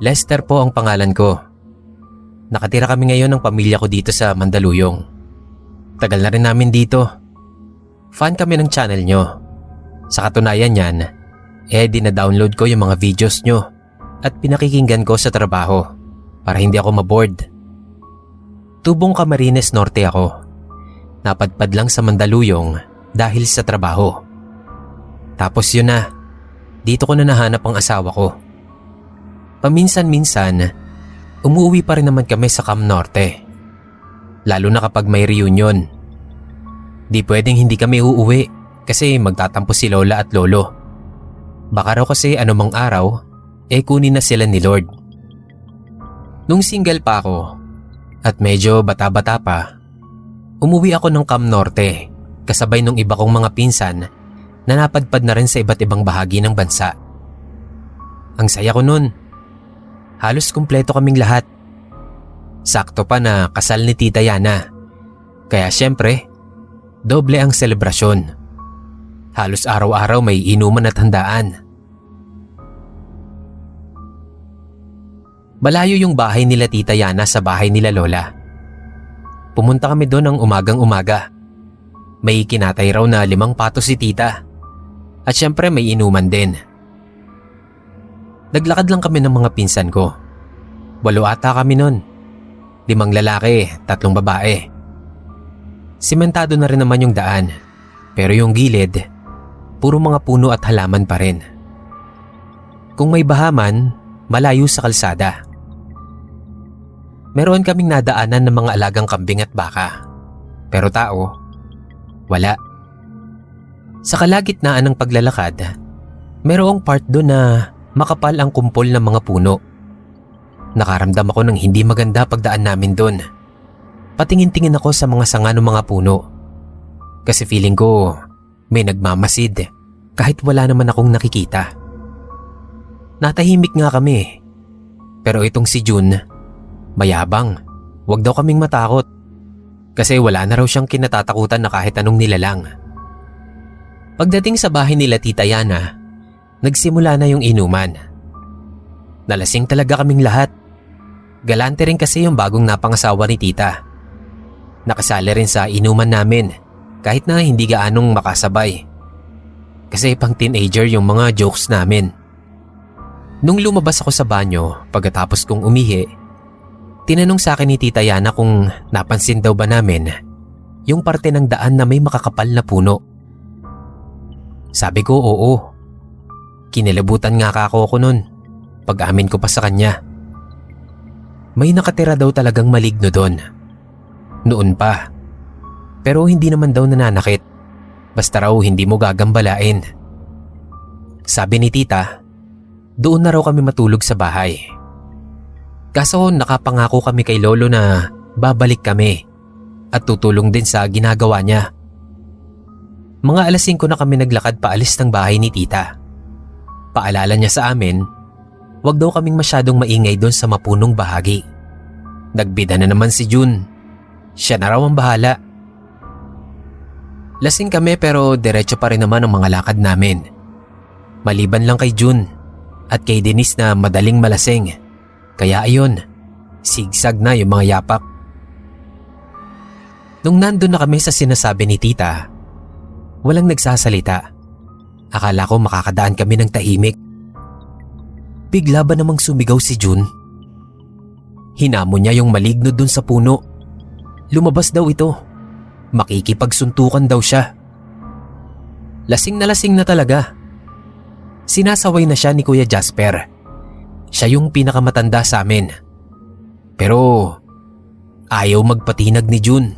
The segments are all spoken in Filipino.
Lester po ang pangalan ko. Nakatira kami ngayon ng pamilya ko dito sa Mandaluyong. Tagal na rin namin dito. Fan kami ng channel nyo. Sa katunayan yan, dina-download ko yung mga videos nyo at pinakikinggan ko sa trabaho para hindi ako maboard. Tubong Camarines Norte ako. Napadpad lang sa Mandaluyong dahil sa trabaho. Tapos yun na, dito ko na nahanap ang asawa ko. Paminsan-minsan, umuwi pa rin naman kami sa Cam Norte. Lalo na kapag may reunion. Di pwedeng hindi kami uuwi kasi magtatampo si Lola at Lolo. Baka raw kasi anumang araw, kunin na sila ni Lord. Nung single pa ako at medyo bata-bata pa, umuwi ako ng Cam Norte kasabay nung iba kong mga pinsan na napadpad na rin sa iba't ibang bahagi ng bansa. Ang saya ko nun. Halos kumpleto kaming lahat. Sakto pa na kasal ni Tita Yana. Kaya syempre, doble ang selebrasyon. Halos araw-araw may inuman at handaan. Malayo yung bahay nila Tita Yana sa bahay nila Lola. Pumunta kami doon ng umagang-umaga. May kinatay raw na 5 patos si Tita. At syempre may inuman din. Naglakad lang kami ng mga pinsan ko. 8 ata kami nun. 5 lalaki, 3 babae. Simentado na rin naman yung daan. Pero yung gilid, puro mga puno at halaman pa rin. Kung may bahaman, malayo sa kalsada. Meron kaming nadaanan ng mga alagang kambing at baka. Pero tao, wala. Sa kalagitnaan ng paglalakad, merong part doon na makapal ang kumpol ng mga puno. Nakaramdam ako ng hindi maganda pagdaan namin doon. Patingin-tingin ako sa mga sanga ng mga puno. Kasi feeling ko may nagmamasid kahit wala naman akong nakikita. Natahimik nga kami. Pero itong si June, mayabang. Huwag daw kaming matakot. Kasi wala na raw siyang kinatatakutan na kahit anong nilalang. Pagdating sa bahay nila Tita Yana, nagsimula na yung inuman. Nalasing talaga kaming lahat. Galante rin kasi yung bagong napangasawa ni Tita. Nakasali rin sa inuman namin kahit na hindi gaanong makasabay. Kasi pang teenager yung mga jokes namin. Nung lumabas ako sa banyo pagkatapos kong umihi, tinanong sa akin ni Tita Yana kung napansin daw ba namin yung parte ng daan na may makakapal na puno. Sabi ko oo. Kinilabutan nga ako nun pag-amin ko pa sa kanya. May nakatira daw talagang maligno doon. Noon pa. Pero hindi naman daw nananakit. Basta raw hindi mo gagambalain. Sabi ni Tita, doon na raw kami matulog sa bahay. Kaso nakapangako kami kay Lolo na babalik kami at tutulong din sa ginagawa niya. Mga alas 5 na kami naglakad paalis ng bahay ni Tita. Paalala niya sa amin, wag daw kaming masyadong maingay doon sa mapunong bahagi. Nagbida na naman si June. Siya na raw ang bahala. Lasing kami pero diretso pa rin naman ang mga lakad namin. Maliban lang kay June at kay Denise na madaling malasing. Kaya ayun, sigsag na yung mga yapak. Nung nandun na kami sa sinasabi ni Tita, walang nagsasalita. Akala ko makakadaan kami ng tahimik. Bigla ba namang sumigaw si June? Hinamon niya yung maligno dun sa puno. Lumabas daw ito. Makikipagsuntukan daw siya. Lasing na talaga. Sinasaway na siya ni Kuya Jasper. Siya yung pinakamatanda sa amin. Pero ayaw magpatinag ni June.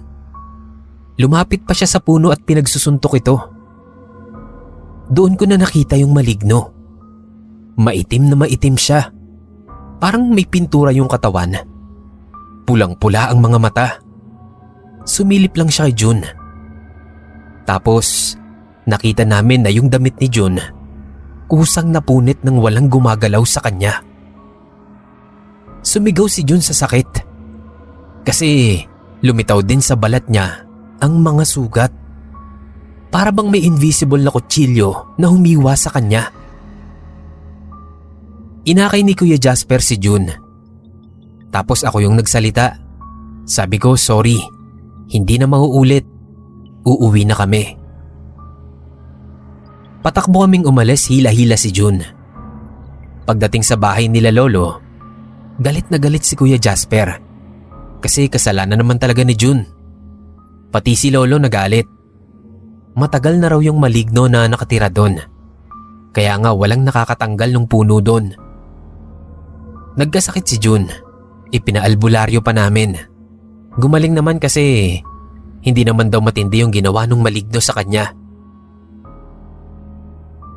Lumapit pa siya sa puno at pinagsusuntok ito. Doon ko na nakita yung maligno. Maitim na maitim siya. Parang may pintura yung katawan. Pulang-pula ang mga mata. Sumilip lang siya kay June. Tapos nakita namin na yung damit ni June kusang napunit ng walang gumagalaw sa kanya. Sumigaw si June sa sakit. Kasi lumitaw din sa balat niya ang mga sugat. Para bang may invisible na kutsilyo na humiwa sa kanya. Inakay ni Kuya Jasper si June. Tapos ako yung nagsalita. Sabi ko, sorry, hindi na mauulit. Uuwi na kami. Patakbo kaming umalis, hila-hila si June. Pagdating sa bahay nila Lolo, galit na galit si Kuya Jasper. Kasi kasalanan naman talaga ni June. Pati si Lolo nagalit. Matagal na raw yung maligno na nakatira doon. Kaya nga walang nakakatanggal ng puno doon. Nagkasakit si June. Ipinaalbularyo pa namin. Gumaling naman kasi hindi naman daw matindi yung ginawa nung maligno sa kanya.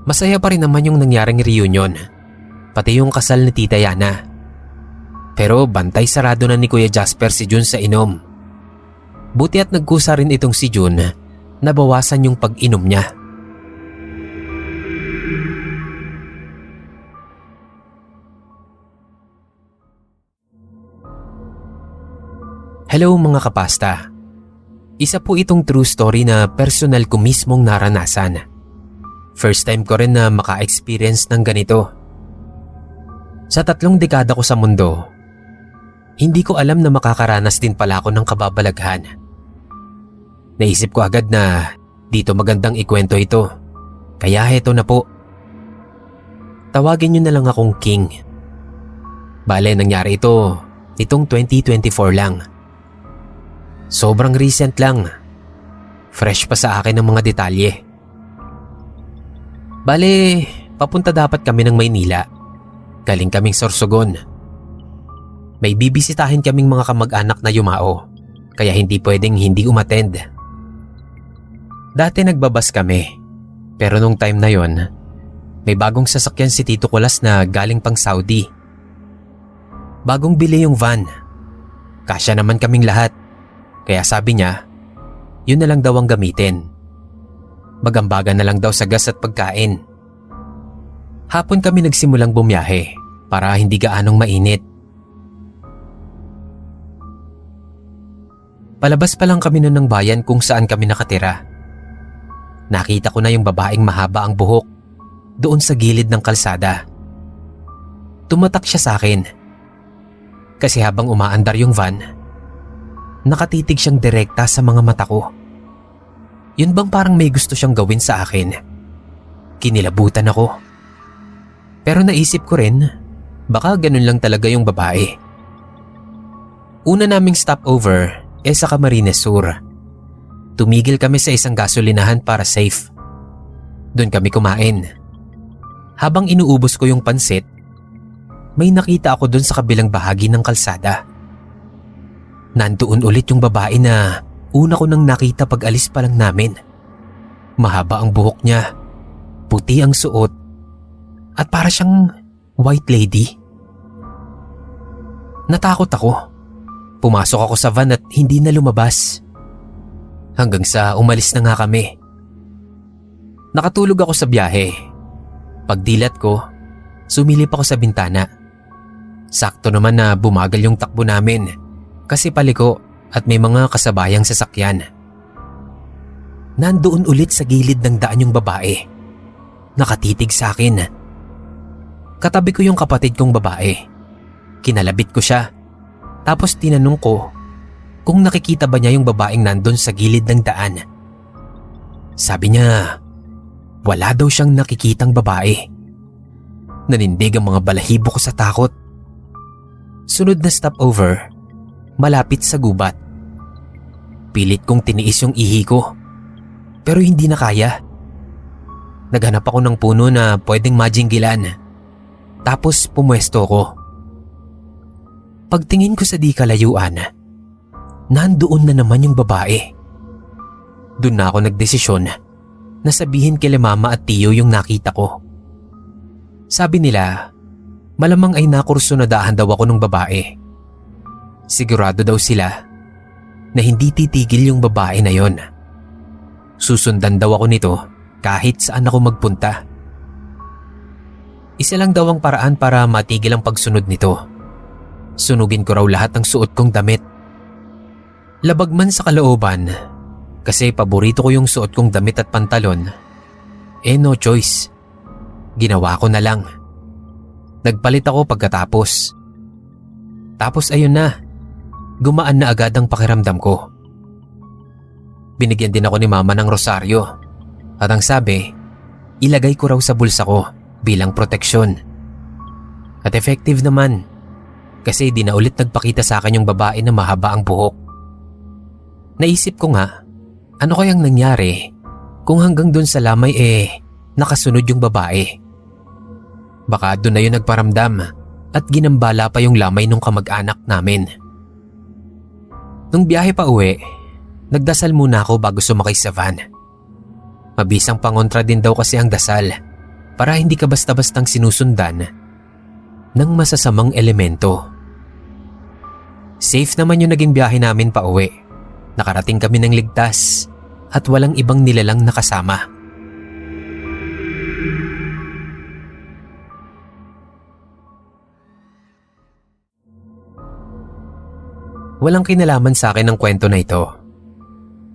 Masaya pa rin naman yung nangyaring reunion. Pati yung kasal ni Tita Yana. Pero bantay sarado na ni Kuya Jasper si June sa inom. Buti at nagkusa rin itong si June na bawasan yung pag-inom niya. Hello mga kapasta. Isa po itong true story na personal ko mismong naranasan. First time ko rin na maka-experience ng ganito. Sa 3 dekada ko sa mundo, hindi ko alam na makakaranas din pala ako ng kababalaghan. Naisip ko agad na dito magandang ikwento ito. Kaya heto na po. Tawagin niyo na lang akong King. Bale, nangyari ito itong 2024 lang. Sobrang recent lang. Fresh pa sa akin ang mga detalye. Bale, papunta dapat kami ng Maynila. Galing kaming Sorsogon. May bibisitahin kaming mga kamag-anak na yumao, kaya hindi pwedeng hindi umattend. Dati nagbabas kami, pero nung time na yon, may bagong sasakyan si Tito Kulas na galing pang Saudi. Bagong bili yung van. Kasya naman kaming lahat, kaya sabi niya, yun na lang daw ang gamitin. Magambagan na lang daw sa gas at pagkain. Hapon kami nagsimulang bumiyahe para hindi gaanong mainit. Palabas pa lang kami nun ng bayan kung saan kami nakatira. Nakita ko na yung babaeng mahaba ang buhok doon sa gilid ng kalsada. Tumatak siya sa akin. Kasi habang umaandar yung van, nakatitig siyang direkta sa mga mata ko. Yun bang parang may gusto siyang gawin sa akin? Kinilabutan ako. Pero naisip ko rin, baka ganun lang talaga yung babae. Una naming stopover sa Camarines Sur. Tumigil kami sa isang gasolinahan para safe. Doon kami kumain. Habang inuubos ko yung pansit, may nakita ako doon sa kabilang bahagi ng kalsada. Nandoon ulit yung babae na una ko nang nakita pag alis pa lang namin. Mahaba ang buhok niya, puti ang suot, at para siyang white lady. Natakot ako. Pumasok ako sa van at hindi na lumabas. Hanggang sa umalis na nga kami. Nakatulog ako sa biyahe. Pagdilat ko, sumilip ako sa bintana. Sakto naman na bumagal yung takbo namin kasi paliko at may mga kasabayang sasakyan. Nandoon ulit sa gilid ng daan yung babae. Nakatitig sa akin. Katabi ko yung kapatid kong babae. Kinalabit ko siya. Tapos tinanong ko kung nakikita ba niya yung babaeng nandun sa gilid ng daan. Sabi niya, wala daw siyang nakikitang babae. Nanindig ang mga balahibo ko sa takot. Sunod na stopover, malapit sa gubat. Pilit kong tiniis yung ihi ko, pero hindi na kaya. Naghanap ako ng puno na pwedeng majinggilan. Tapos pumwesto ko. Pagtingin ko sa di kalayuan, nandoon na naman yung babae. Doon na ako nagdesisyon na sabihin kay mama at tiyo yung nakita ko. Sabi nila, malamang ay nakursunadahan daw ako ng babae. Sigurado daw sila na hindi titigil yung babae na yon. Susundan daw ako nito kahit saan ako magpunta. Isa lang daw ang paraan para matigil ang pagsunod nito. Sunugin ko raw lahat ng suot kong damit. Labag man sa kalooban, kasi paborito ko yung suot kong damit at pantalon, no choice. Ginawa ko na lang. Nagpalit ako pagkatapos. Tapos ayun na, gumaan na agad ang pakiramdam ko. Binigyan din ako ni mama ng rosaryo at ang sabi, ilagay ko raw sa bulsa ko bilang proteksyon. At effective naman kasi di na ulit nagpakita sa akin yung babae na mahaba ang buhok. Naisip ko nga, ano kayang nangyari kung hanggang dun sa lamay nakasunod yung babae? Baka doon na yun nagparamdam at ginambala pa yung lamay nung kamag-anak namin. Nung biyahe pa uwi, nagdasal muna ako bago sumakay sa van. Mabisang pangontra din daw kasi ang dasal para hindi ka basta-bastang sinusundan ng masasamang elemento. Safe naman yung naging biyahe namin pa uwi. Nakarating kami ng ligtas at walang ibang nilalang nakasama. Walang kinalaman sa akin ang kwento na ito.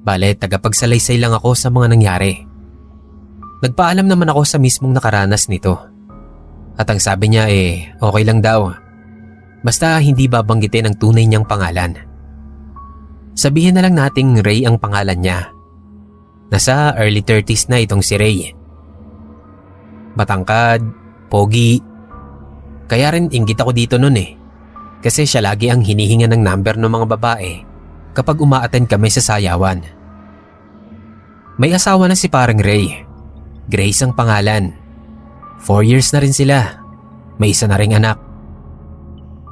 Bale, tagapagsalaysay lang ako sa mga nangyari. Nagpaalam naman ako sa mismong nakaranas nito. At ang sabi niya okay lang daw. Basta hindi babanggitin ang tunay niyang pangalan. Sabihin na lang nating Ray ang pangalan niya. Nasa early 30s na itong si Ray. Matangkad, pogi. Kaya rin inggit ako dito nun Kasi siya lagi ang hinihinga ng number ng mga babae kapag uma-attend kami sa sayawan. May asawa na si parang Ray. Grace ang pangalan. 4 years na rin sila. May isa na ring anak.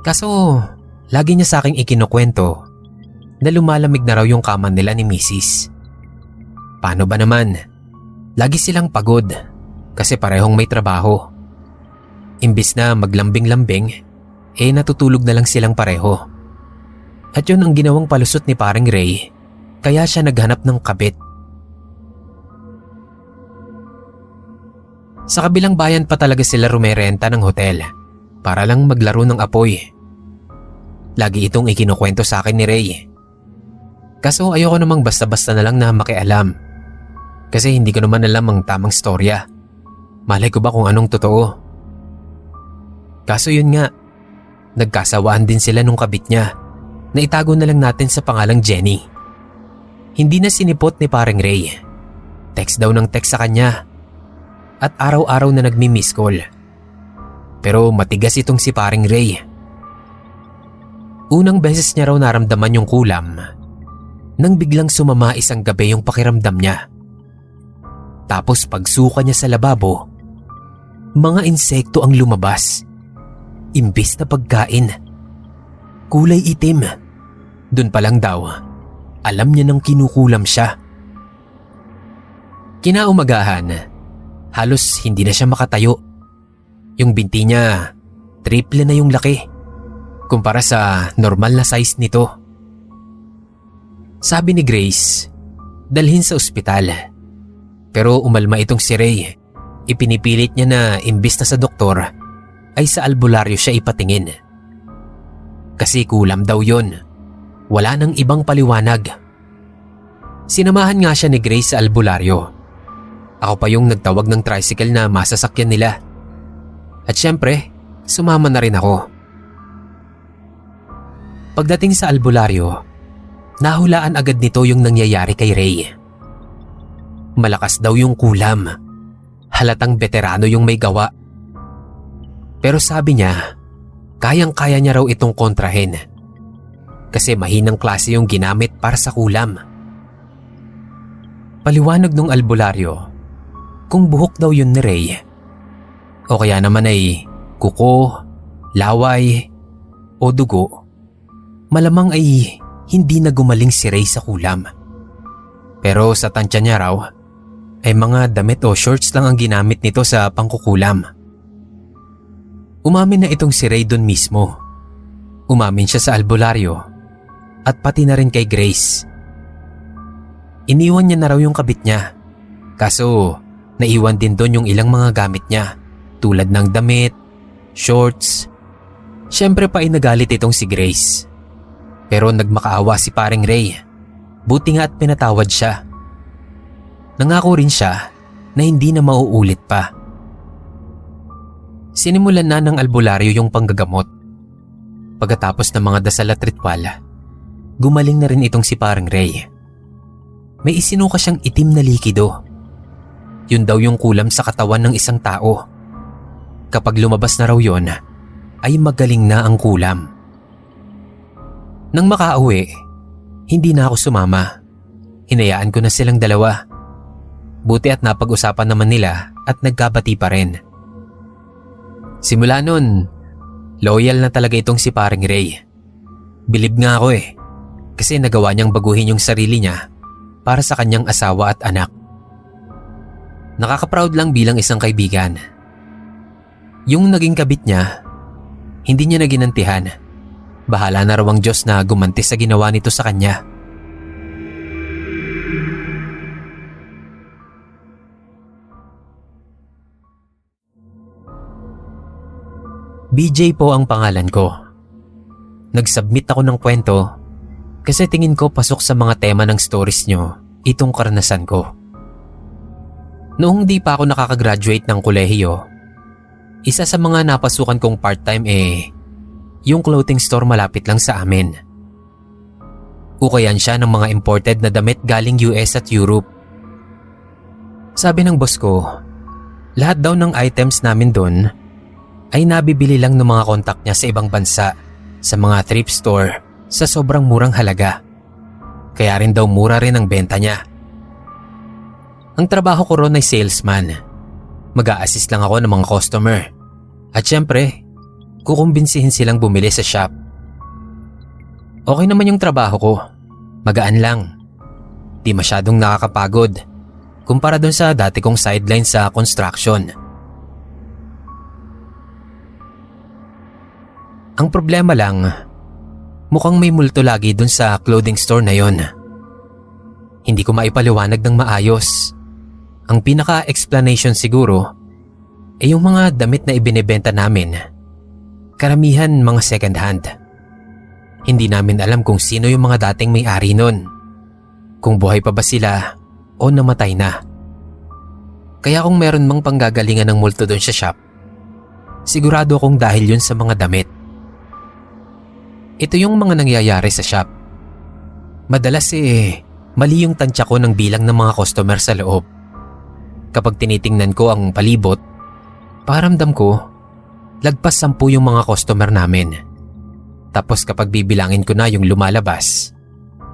Kaso, lagi niya sa aking ikinukwento na lumalamig na raw yung kama nila ni Mrs. Paano ba naman? Lagi silang pagod kasi parehong may trabaho. Imbis na maglambing-lambing, natutulog na lang silang pareho. At yun ang ginawang palusot ni parang Ray, kaya siya naghanap ng kabit. Sa kabilang bayan pa talaga sila rumerenta ng hotel para lang maglaro ng apoy. Lagi itong ikinukwento sa akin ni Ray. Kaso ayoko namang basta-basta na lang na makialam. Kasi hindi ko naman alam ang tamang storya. Malay ko ba kung anong totoo? Kaso yun nga, nagkasawaan din sila nung kabit niya na itago na lang natin sa pangalang Jenny. Hindi na sinipot ni parang Ray. Text daw ng text sa kanya. At araw-araw na nagmi-miss call. Pero matigas itong si parang Ray. Unang beses niya raw naramdaman yung kulam nang biglang sumama isang gabi yung pakiramdam niya. Tapos pagsuka niya sa lababo, mga insekto ang lumabas. Imbis na pagkain. Kulay itim. Dun pa lang daw, alam niya nang kinukulam siya. Kinaumagahan, halos hindi na siya makatayo. Yung binti niya, triple na yung laki kumpara sa normal na size nito. Sabi ni Grace, dalhin sa ospital. Pero umalma itong si Ray. Ipinipilit niya na imbis na sa doktor, ay sa albularyo siya ipatingin. Kasi kulam daw yun. Wala nang ibang paliwanag. Sinamahan nga siya ni Grace sa albularyo. Ako pa yung nagtawag ng tricycle na masasakyan nila. At syempre, sumama na rin ako. Pagdating sa albularyo, nahulaan agad nito yung nangyayari kay Ray. Malakas daw yung kulam. Halatang veterano yung may gawa. Pero sabi niya, kayang-kaya niya raw itong kontrahin. Kasi mahinang klase yung ginamit para sa kulam. Paliwanag nung albularyo, kung buhok daw yun ni Ray, o kaya naman ay kuko, laway, o dugo, malamang ay hindi na gumaling si Ray sa kulam. Pero sa tansya niya raw, ay mga damit o shorts lang ang ginamit nito sa pangkukulam. Umamin na itong si Ray doon mismo. Umamin siya sa albularyo at pati na rin kay Grace. Iniwan niya na raw yung kabit niya. Kaso naiwan din doon yung ilang mga gamit niya tulad ng damit, shorts. Siyempre pa inagalit itong si Grace. Pero nagmakaawa si paring Ray. Buti nga at pinatawad siya. Nangako rin siya na hindi na mauulit pa. Sinimulan na ng albularyo yung panggagamot. Pagkatapos ng mga dasal at ritual, gumaling na rin itong si Parang Ray. May isinuka siyang itim na likido. Yun daw yung kulam sa katawan ng isang tao. Kapag lumabas na raw yun, ay magaling na ang kulam. Nang makauwi, hindi na ako sumama. Hinayaan ko na silang dalawa. Buti at napag-usapan naman nila at nagkabati pa rin. Simula nun, loyal na talaga itong si Parang Ray. Bilib nga ako kasi nagawa niyang baguhin yung sarili niya para sa kanyang asawa at anak. Nakaka-proud lang bilang isang kaibigan. Yung naging kabit niya, hindi niya na ginantihan. Bahala na raw ang Diyos na gumanti sa ginawa nito sa kanya. BJ po ang pangalan ko. Nag-submit ako ng kwento kasi tingin ko pasok sa mga tema ng stories nyo itong karanasan ko. Noong di pa ako nakakagraduate ng kolehiyo, isa sa mga napasukan kong part-time yung clothing store malapit lang sa amin. Ukayan siya ng mga imported na damit galing US at Europe. Sabi ng boss ko, lahat daw ng items namin doon ay nabibili lang ng mga kontak niya sa ibang bansa sa mga thrift store sa sobrang murang halaga. Kaya rin daw mura rin ang benta niya. Ang trabaho ko ron ay salesman. Mag-a-assist lang ako ng mga customer. At syempre, kukumbinsihin silang bumili sa shop. Okay naman yung trabaho ko. Magaan lang. Di masyadong nakakapagod kumpara dun sa dati kong sideline sa construction. Ang problema lang, mukhang may multo lagi dun sa clothing store na yon. Hindi ko maipaliwanag ng maayos. Ang pinaka-explanation siguro ay yung mga damit na ibinebenta namin. Karamihan mga second hand. Hindi namin alam kung sino yung mga dating may-ari nun. Kung buhay pa ba sila o namatay na. Kaya kung meron mang panggagalingan ng multo dun sa shop, sigurado akong dahil yun sa mga damit. Ito yung mga nangyayari sa shop. Madalas mali yung tansya ko ng bilang ng mga customer sa loob. Kapag tinitingnan ko ang palibot, paramdam ko, lagpas 10 yung mga customer namin. Tapos kapag bibilangin ko na yung lumalabas,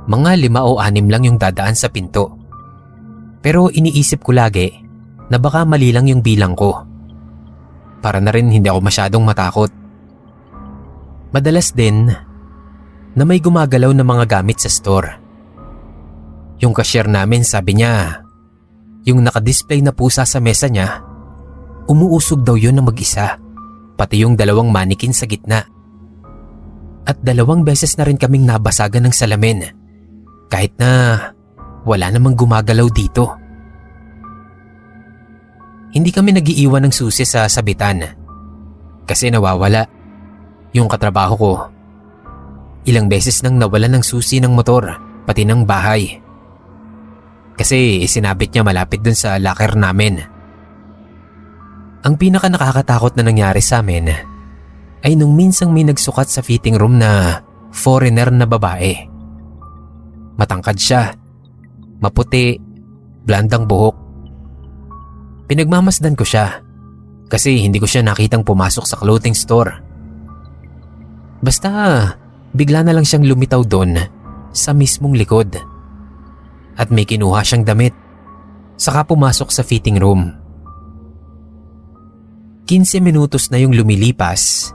mga 5 o 6 lang yung dadaan sa pinto. Pero iniisip ko lagi na baka mali lang yung bilang ko. Para na rin hindi ako masyadong matakot. Madalas din na may gumagalaw na mga gamit sa store. Yung cashier namin sabi niya, yung nakadisplay na pusa sa mesa niya, umuusog daw yun na mag-isa, pati yung 2 mannequin sa gitna. At 2 beses na rin kaming nabasagan ng salamin, kahit na wala namang gumagalaw dito. Hindi kami nagiiwan ng susi sa sabitan, kasi nawawala. Yung katrabaho ko, ilang beses nang nawalan ng susi ng motor, pati ng bahay. Kasi isinabit niya malapit dun sa locker namin. Ang pinaka nakakatakot na nangyari sa amin ay nung minsang may nagsukat sa fitting room na foreigner na babae. Matangkad siya, maputi, blandang buhok. Pinagmamasdan ko siya kasi hindi ko siya nakitang pumasok sa clothing store. Basta bigla na lang siyang lumitaw doon sa mismong likod. At may kinuha siyang damit, saka pumasok sa fitting room. 15 minutos na yung lumilipas,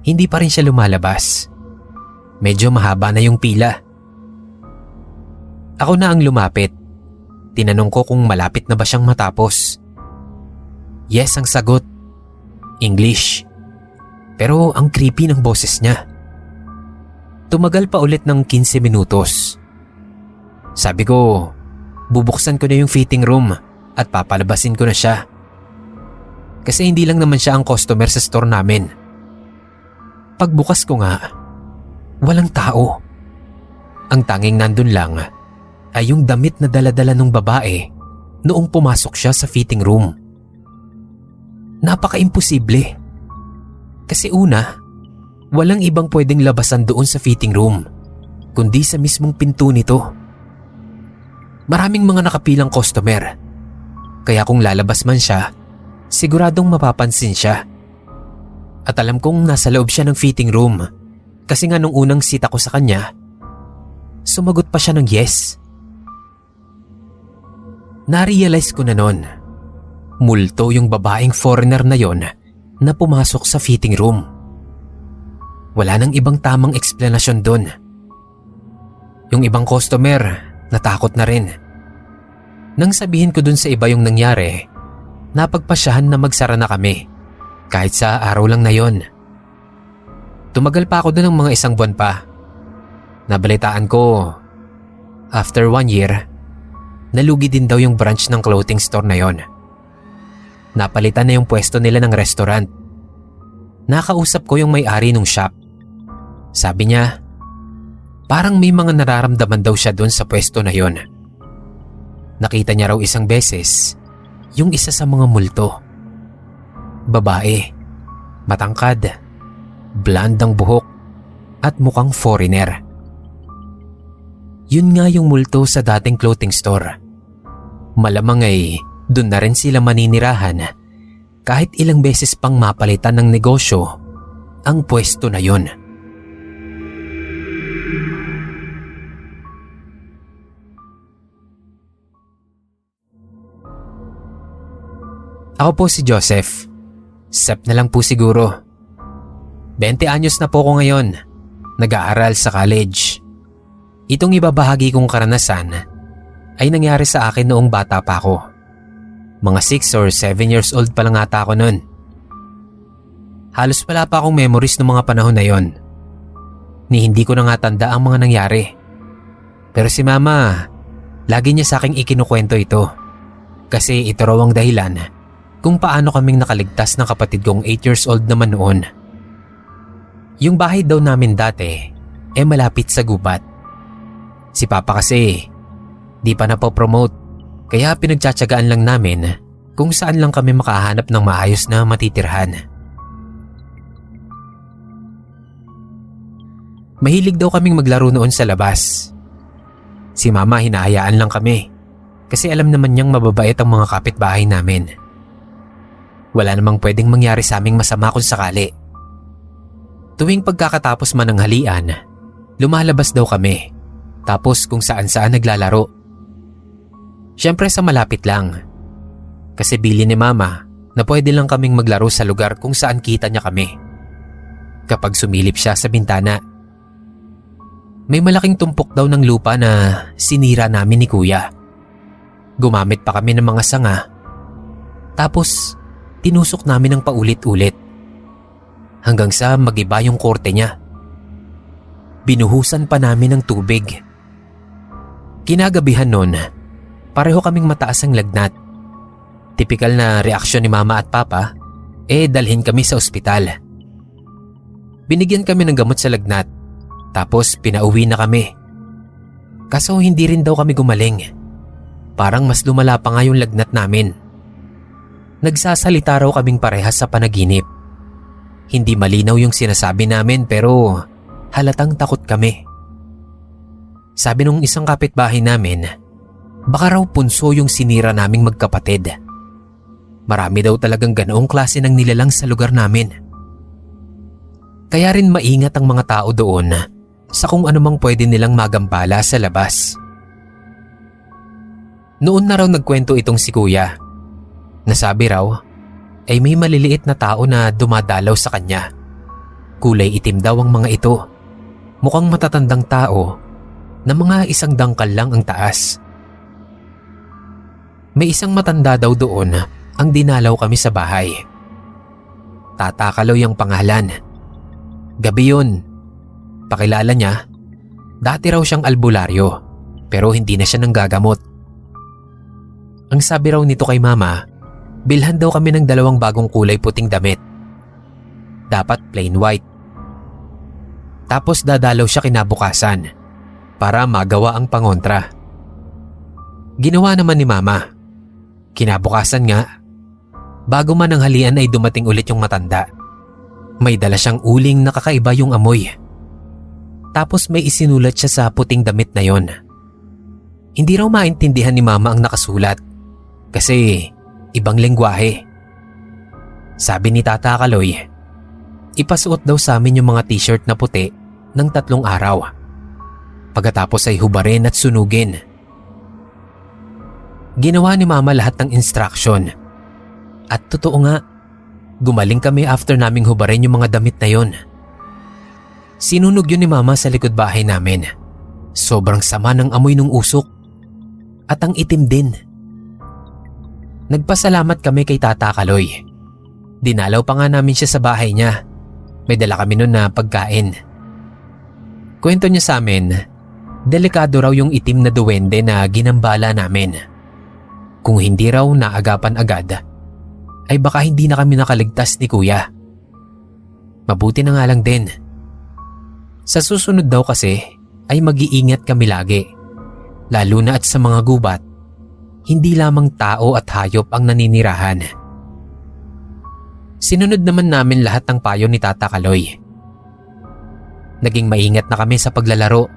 hindi pa rin siya lumalabas. Medyo mahaba na yung pila. Ako na ang lumapit. Tinanong ko kung malapit na ba siyang matapos. Yes ang sagot. English. Pero ang creepy ng boses niya. Tumagal pa ulit ng 15 minutos. Sabi ko, bubuksan ko na yung fitting room at papalabasin ko na siya. Kasi hindi lang naman siya ang customer sa store namin. Pagbukas ko nga, walang tao. Ang tanging nandun lang ay yung damit na dala-dala ng babae noong pumasok siya sa fitting room. Napaka-imposible Kasi una, walang ibang pwedeng labasan doon sa fitting room, kundi sa mismong pinto nito. Maraming mga nakapilang customer, kaya kung lalabas man siya, siguradong mapapansin siya. At alam kong nasa loob siya ng fitting room, kasi nga nung unang sita ko sa kanya, sumagot pa siya ng yes. Narealize ko na noon, multo yung babaeng foreigner na yon na pumasok sa fitting room. Wala nang ibang tamang eksplanasyon doon. Yung ibang customer, natakot na rin. Nang sabihin ko dun sa iba yung nangyari, napagpasyahan na magsara na kami, kahit sa araw lang na yon. Tumagal pa ako dun ng mga 1 buwan pa. Nabalitaan ko, after 1 year, nalugi din daw yung branch ng clothing store na yon. Napalitan na yung pwesto nila ng restaurant. Nakausap ko yung may-ari ng shop. Sabi niya, parang may mga nararamdaman daw siya doon sa pwesto na yon. Nakita niya raw isang beses yung isa sa mga multo. Babae, matangkad, blonde ang buhok at mukhang foreigner. Yun nga yung multo sa dating clothing store. Malamang ay doon na rin sila maninirahan kahit ilang beses pang mapalitan ng negosyo ang pwesto na yun. Ako po si Joseph. Sep na lang po siguro. 20 anyos na po ko ngayon. Nag-aaral sa college. Itong ibabahagi kong karanasan ay nangyari sa akin noong bata pa ako. Mga 6 or 7 years old pa lang ata ako noon. Halos wala pa akong memories ng mga panahon na yon. Ni hindi ko na nga tanda ang mga nangyari. Pero si mama, lagi niya sa aking ikinukwento ito. Kasi ito raw ang dahilan kung paano kaming nakaligtas ng kapatid kong 8 years old naman noon. Yung bahay daw namin dati malapit sa gubat. Si Papa kasi di pa napopromote, kaya pinagtsatsagaan lang namin kung saan lang kami makahanap ng maayos na matitirhan. Mahilig daw kaming maglaro noon sa labas. Si Mama hinahayaan lang kami kasi alam naman niyang mababait ang mga kapitbahay namin. Wala namang pwedeng mangyari sa aming masama kung sakali. Tuwing pagkakatapos man ng halian, lumalabas daw kami. Tapos kung saan-saan naglalaro. Siyempre sa malapit lang. Kasi bili ni Mama na pwede lang kaming maglaro sa lugar kung saan kita niya kami. Kapag sumilip siya sa bintana. May malaking tumpok daw ng lupa na sinira namin ni Kuya. Gumamit pa kami ng mga sanga. Tapos tinusok namin ng paulit-ulit. Hanggang sa magiba yung korte niya. Binuhusan pa namin ng tubig. Kinagabihan nun, pareho kaming mataas ang lagnat. Tipikal na reaksyon ni Mama at Papa, dalhin kami sa ospital. Binigyan kami ng gamot sa lagnat, tapos pinauwi na kami. Kaso hindi rin daw kami gumaling. Parang mas lumala pa nga yung lagnat namin. Nagsasalita raw kaming parehas sa panaginip. Hindi malinaw yung sinasabi namin pero halatang takot kami. Sabi nung isang kapitbahay namin, baka raw punso yung sinira naming magkapatid. Marami daw talagang ganoong klase ng nilalang sa lugar namin. Kaya rin maingat ang mga tao doon sa kung anumang pwede nilang magambala sa labas. Noon na raw nagkwento itong si Kuya. Nasabi raw ay may maliliit na tao na dumadalaw sa kanya. Kulay itim daw ang mga ito. Mukhang matatandang tao na mga 1 dangkal lang ang taas. May isang matanda daw doon ang dinalaw kami sa bahay. Tata Kaloy ang pangalan. Gabi yun. Pakilala niya, dati raw siyang albularyo pero hindi na siya nanggagamot. Ang sabi raw nito kay Mama, bilhan daw kami ng 2 bagong kulay puting damit. Dapat plain white. Tapos dadalaw siya kinabukasan para magawa ang pangontra. Ginawa naman ni Mama. Kinabukasan nga, bago man ang halian ay dumating ulit yung matanda. May dala siyang uling na kakaiba yung amoy. Tapos may isinulat siya sa puting damit na yon. Hindi raw maintindihan ni Mama ang nakasulat kasi ibang lengguwahe. Sabi ni Tata Kaloy, ipasuot daw sa amin yung mga t-shirt na puti ng 3 araw. Pagkatapos ay hubarin at sunugin. Ginawa ni Mama lahat ng instruction. At totoo nga, gumaling kami after naming hubarin yung mga damit na yon. Sinunog yun ni Mama sa likod bahay namin. Sobrang sama ng amoy ng usok. At ang itim din. Nagpasalamat kami kay Tata Kaloy. Dinalaw pa nga namin siya sa bahay niya. May dala kami nun na pagkain. Kwento niya sa amin, delikado raw yung itim na duwende na ginambala namin. Kung hindi raw naagapan agad, ay baka hindi na kami nakaligtas ni Kuya. Mabuti na nga lang din. Sa susunod daw kasi ay mag-iingat kami lagi. Lalo na at sa mga gubat, hindi lamang tao at hayop ang naninirahan. Sinunod naman namin lahat ng payo ni Tata Kaloy. Naging maingat na kami sa paglalaro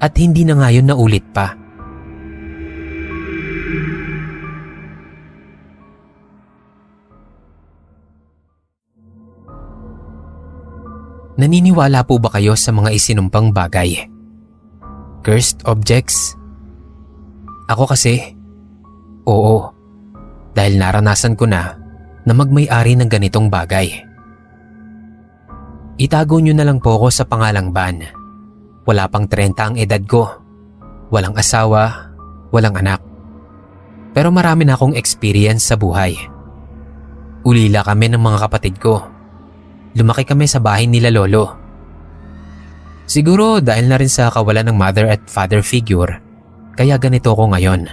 at hindi na ngayon naulit pa. Naniniwala po ba kayo sa mga isinumpang bagay? Cursed objects? Ako kasi, oo. Dahil naranasan ko na magmay-ari ng ganitong bagay. Itago nyo na lang po ako sa pangalang Van. Wala pang 30 ang edad ko. Walang asawa, walang anak. Pero marami na akong experience sa buhay. Ulila kami ng mga kapatid ko. Lumaki kami sa bahay nila lolo. Siguro dahil na rin sa kawalan ng mother at father figure, kaya ganito ko ngayon.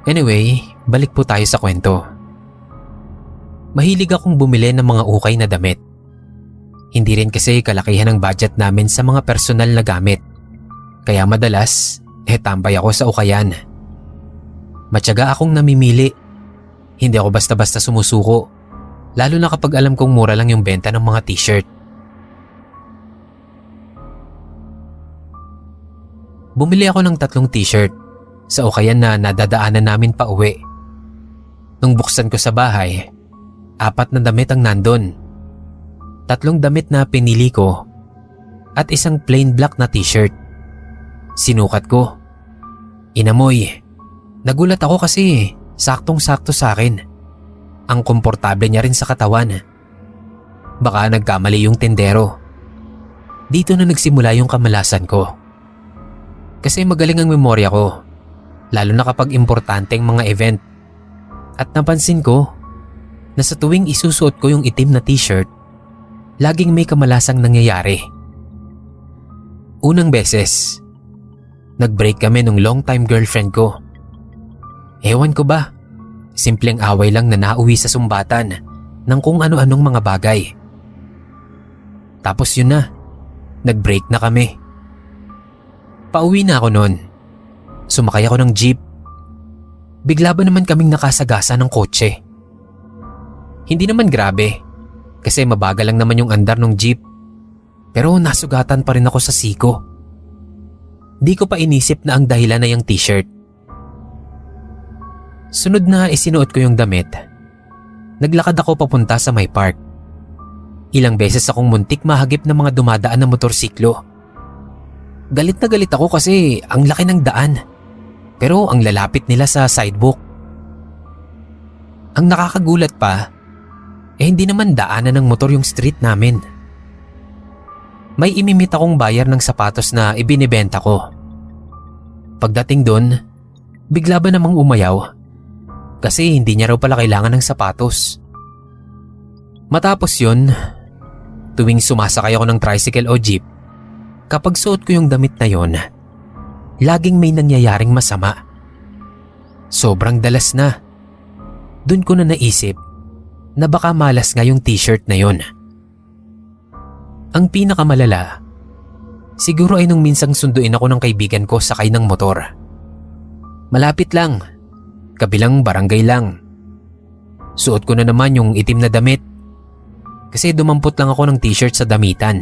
Anyway, balik po tayo sa kwento. Mahilig akong bumili ng mga ukay na damit. Hindi rin kasi kalakihan ng budget namin sa mga personal na gamit. Kaya madalas, tambay ako sa ukayan. Matyaga akong namimili. Hindi ako basta-basta sumusuko. Lalo na kapag alam kong mura lang yung benta ng mga t-shirt. Bumili ako ng 3 t-shirt sa ukayan na nadadaanan namin pa uwi. Nung buksan ko sa bahay, 4 na damit ang nandun. 3 damit na pinili ko at isang plain black na t-shirt. Sinukat ko. Inamoy. Nagulat ako kasi saktong-sakto sa akin. Ang komportable niya rin sa katawan. Baka nagkamali yung tindero. Dito na nagsimula yung kamalasan ko. Kasi magaling ang memorya ko, lalo na kapag importanteng mga event. At napansin ko na sa tuwing isusuot ko yung itim na t-shirt, laging may kamalasang nangyayari. Unang beses, nag-break kami nung long-time girlfriend ko. Ewan ko ba, simpleng away lang na nauwi sa sumbatan ng kung ano-anong mga bagay. Tapos yun na, nag-break na kami. Pauwi na ako noon. Sumakay ako ng jeep. Bigla ba naman kaming nakasagasa ng kotse? Hindi naman grabe, kasi mabagal lang naman yung andar ng jeep. Pero nasugatan pa rin ako sa siko. Di ko pa inisip na ang dahilan na yung t-shirt. Sunod na isinuot ko yung damit. Naglakad ako papunta sa may park. Ilang beses akong muntik mahagip ng mga dumadaan na motorsiklo. Galit na galit ako kasi ang laki ng daan. Pero ang lalapit nila sa sidewalk. Ang nakakagulat pa, hindi naman daanan ng motor yung street namin. May imimit akong bayar ng sapatos na ibinibenta ko. Pagdating doon, bigla ba namang umayaw? Kasi hindi niya raw pala kailangan ng sapatos. Matapos yun, tuwing sumasakay ako ng tricycle o jeep, kapag suot ko yung damit na yon, laging may nangyayaring masama. Sobrang dalas na. Doon ko na naisip na baka malas nga yung t-shirt na yon. Ang pinakamalala, siguro ay nung minsang sunduin ako ng kaibigan ko sakay ng motor. Malapit lang, kabilang barangay lang. Suot ko na naman yung itim na damit. kasi dumampot lang ako ng t-shirt sa damitan.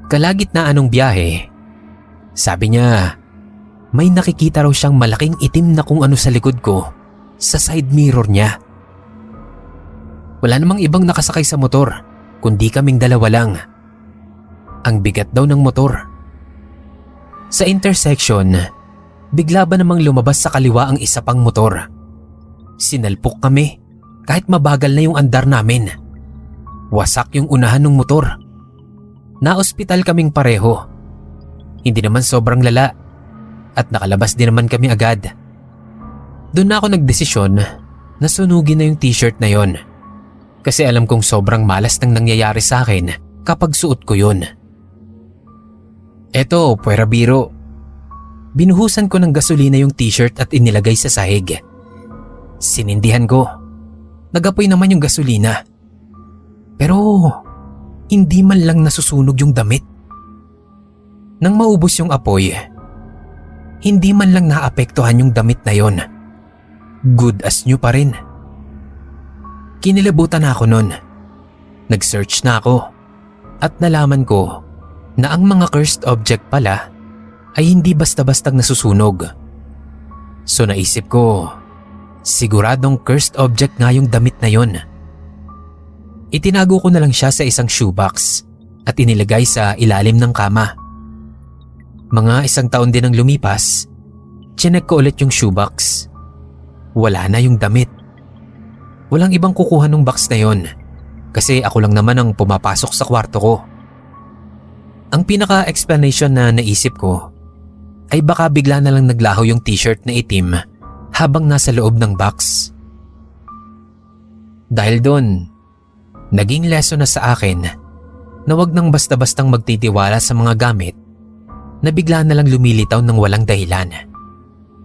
Kalagitnaan ng biyahe, sabi niya may nakikita raw siyang malaking itim na kung ano sa likod ko sa side mirror niya. Wala namang ibang nakasakay sa motor kundi kaming dalawa lang. Ang bigat daw ng motor. Sa intersection, bigla ba namang lumabas sa kaliwa ang isa pang motor. Sinalpok kami kahit mabagal na yung andar namin. Wasak yung unahan ng motor. Na-ospital kaming pareho. Hindi naman sobrang lala at nakalabas din naman kami agad. Doon na ako nagdesisyon na sunugin na yung t-shirt na yon. Kasi alam kong sobrang malas nang nangyayari sa akin kapag suot ko yun. Eto, puwera biro. Binuhusan ko ng gasolina yung t-shirt at inilagay sa sahig. Sinindihan ko. Nagapoy naman yung gasolina. Pero hindi man lang nasusunog yung damit. Nang maubos yung apoy, hindi man lang naapektuhan yung damit na yon. Good as new pa rin. Kinilabutan na ako nun. Nag-search na ako at nalaman ko na ang mga cursed object pala ay hindi basta-bastang nasusunog. So naisip ko, siguradong cursed object nga yung damit na yon. Itinago ko na lang siya sa isang shoebox at inilagay sa ilalim ng kama. Mga 1 taon din ang lumipas, chinek ko ulit yung shoebox. Wala na yung damit. Walang ibang kukuha ng box na yon kasi ako lang naman ang pumapasok sa kwarto ko. Ang pinaka-explanation na naisip ko ay baka bigla na lang naglaho yung t-shirt na itim habang nasa loob ng box. Dahil doon, naging lesson na sa akin na wag nang basta-bastang magtitiwala sa mga gamit na bigla na lang lumilitaw ng walang dahilan.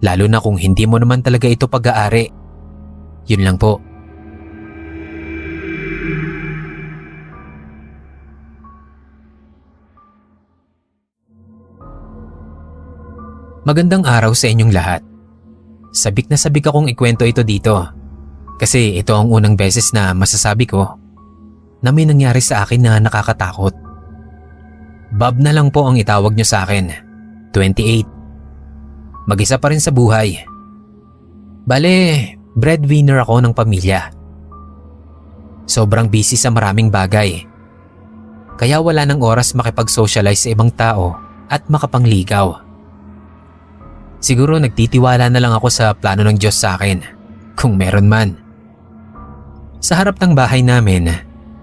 Lalo na kung hindi mo naman talaga ito pag-aari. Yun lang po. Magandang araw sa inyong lahat. Sabik na sabik akong ikwento ito dito kasi ito ang unang beses na masasabi ko na may nangyari sa akin na nakakatakot. Bob na lang po ang itawag niyo sa akin, 28. Mag-isa pa rin sa buhay. Bale, breadwinner ako ng pamilya. Sobrang busy sa maraming bagay. Kaya wala nang oras makipag-socialize sa ibang tao at makapangligaw. Siguro nagtitiwala na lang ako sa plano ng Diyos sa akin, kung meron man. Sa harap ng bahay namin,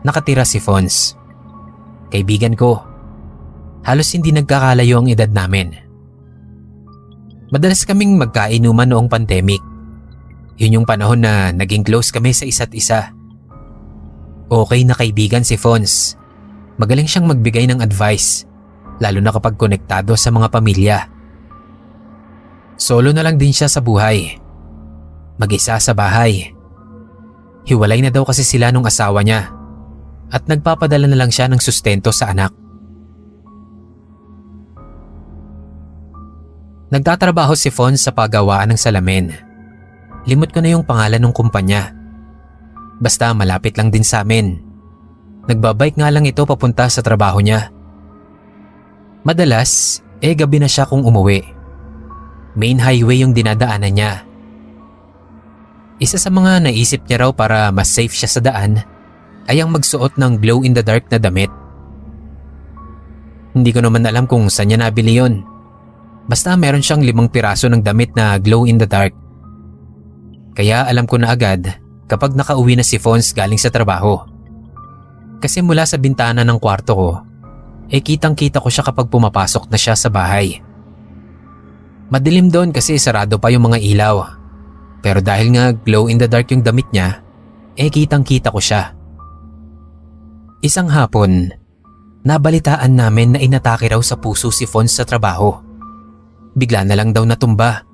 nakatira si Fons. Kaibigan ko. Halos hindi nagkakalayo ang edad namin. Madalas kaming magkainuman noong pandemic. Yun yung panahon na naging close kami sa isa't isa. Okay na kaibigan si Fons. Magaling siyang magbigay ng advice, lalo na kapag konektado sa mga pamilya. Solo na lang din siya sa buhay. Mag-isa sa bahay. Hiwalay na daw kasi sila nung asawa niya at nagpapadala na lang siya ng sustento sa anak. Nagtatrabaho si Fons sa paggawaan ng salamin. Limot ko na yung pangalan ng kumpanya. Basta malapit lang din sa amin. Nagbabike nga lang ito papunta sa trabaho niya. Madalas, gabi na siya kung umuwi. Main highway yung dinadaanan niya. Isa sa mga naisip niya raw para mas safe siya sa daan ay ang magsuot ng glow-in-the-dark na damit. Hindi ko naman alam kung saan niya nabili yun. Basta meron siyang 5 piraso ng damit na glow-in-the-dark. Kaya alam ko na agad kapag nakauwi na si Fons galing sa trabaho. Kasi mula sa bintana ng kwarto ko, kitang-kita ko siya kapag pumapasok na siya sa bahay. Madilim doon kasi sarado pa yung mga ilaw. Pero dahil nga glow in the dark yung damit niya, kitang-kita ko siya. Isang hapon, nabalitaan namin na inatake raw sa puso si Fons sa trabaho. Bigla na lang daw natumba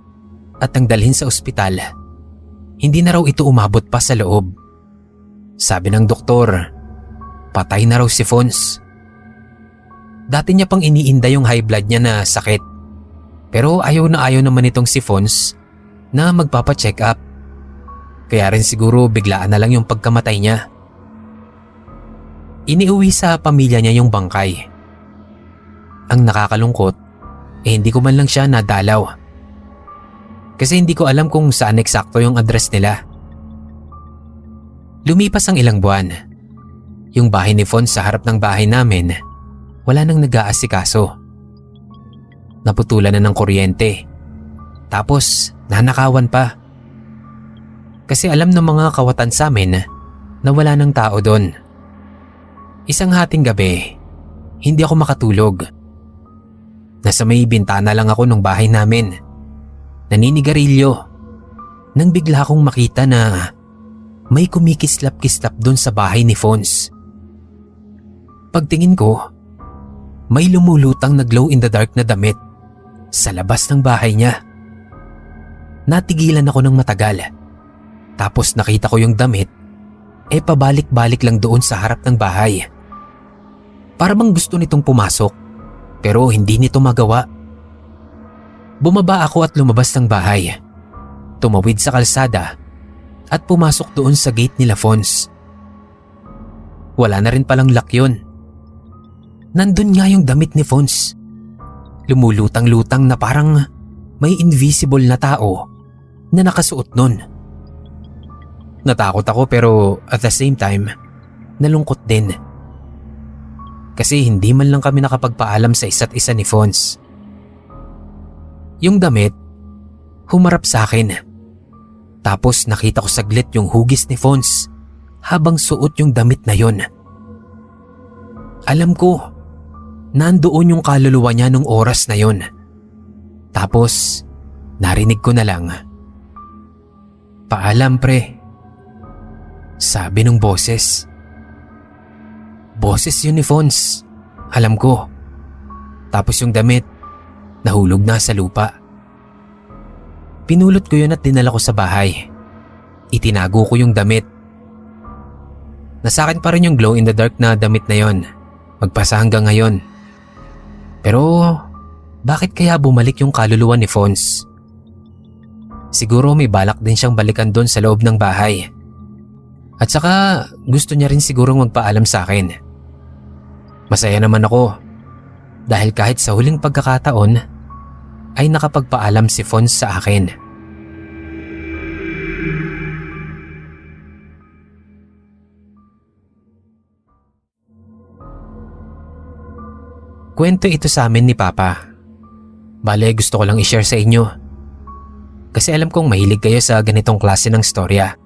at nang dalhin sa ospital, hindi na raw ito umabot pa sa loob. Sabi ng doktor, patay na raw si Fons. Dati niya pang iniinda yung high blood niya na sakit. Pero ayaw naman itong si Fons na magpapacheck up. Kaya rin siguro biglaan na lang yung pagkamatay niya. iniuwi sa pamilya niya yung bangkay. Ang nakakalungkot, hindi ko man lang siya nadalaw. Kasi hindi ko alam kung saan eksakto yung address nila. Lumipas ang ilang buwan. Yung bahay ni Fons sa harap ng bahay namin, wala nang nag-aasikaso. Naputulan na ng kuryente. Tapos nanakawan pa. Kasi alam ng mga kawatan sa amin na wala ng tao doon. Isang hating gabi, hindi ako makatulog. Nasa may bintana lang ako ng bahay namin. Naninigarilyo. Nang bigla akong makita na may kumikislap-kislap doon sa bahay ni Fons. Pagtingin ko, may lumulutang na glow in the dark na damit sa labas ng bahay niya. Natigilan ako ng matagal. Tapos nakita ko yung damit pabalik-balik lang doon sa harap ng bahay. Para bang gusto nitong pumasok pero hindi nito magawa. Bumaba ako at lumabas ng bahay. Tumawid sa kalsada at pumasok doon sa gate nila Fons. Wala na rin palang lock yun. Nandun nga yung damit ni Fons. Lumulutang-lutang na parang may invisible na tao na nakasuot nun. Natakot ako pero at the same time, nalungkot din. Kasi hindi man lang kami nakapagpaalam sa isa't isa ni Fons. Yung damit, humarap sa akin. Tapos nakita ko saglit yung hugis ni Fons habang suot yung damit na yon. Alam ko, nandoon yung kaluluwa niya nung oras na yon. Tapos, narinig ko na lang, "Paalam pre." Sabi nung boses. Boses yun ni Fons. Alam ko. Tapos yung damit, nahulog na sa lupa. Pinulot ko yun at dinala ko sa bahay. Itinago ko yung damit. Nasa akin pa rin yung glow in the dark na damit na yon. Magpasa hanggang ngayon. Pero bakit kaya bumalik yung kaluluwa ni Fons? Siguro may balak din siyang balikan doon sa loob ng bahay. At saka gusto niya rin sigurong magpaalam sa akin. Masaya naman ako dahil kahit sa huling pagkakataon ay nakapagpaalam si Fons sa akin. Kwento ito sa amin ni Papa. Bale, gusto ko lang i-share sa inyo. Kasi alam kong mahilig kayo sa ganitong klase ng storya.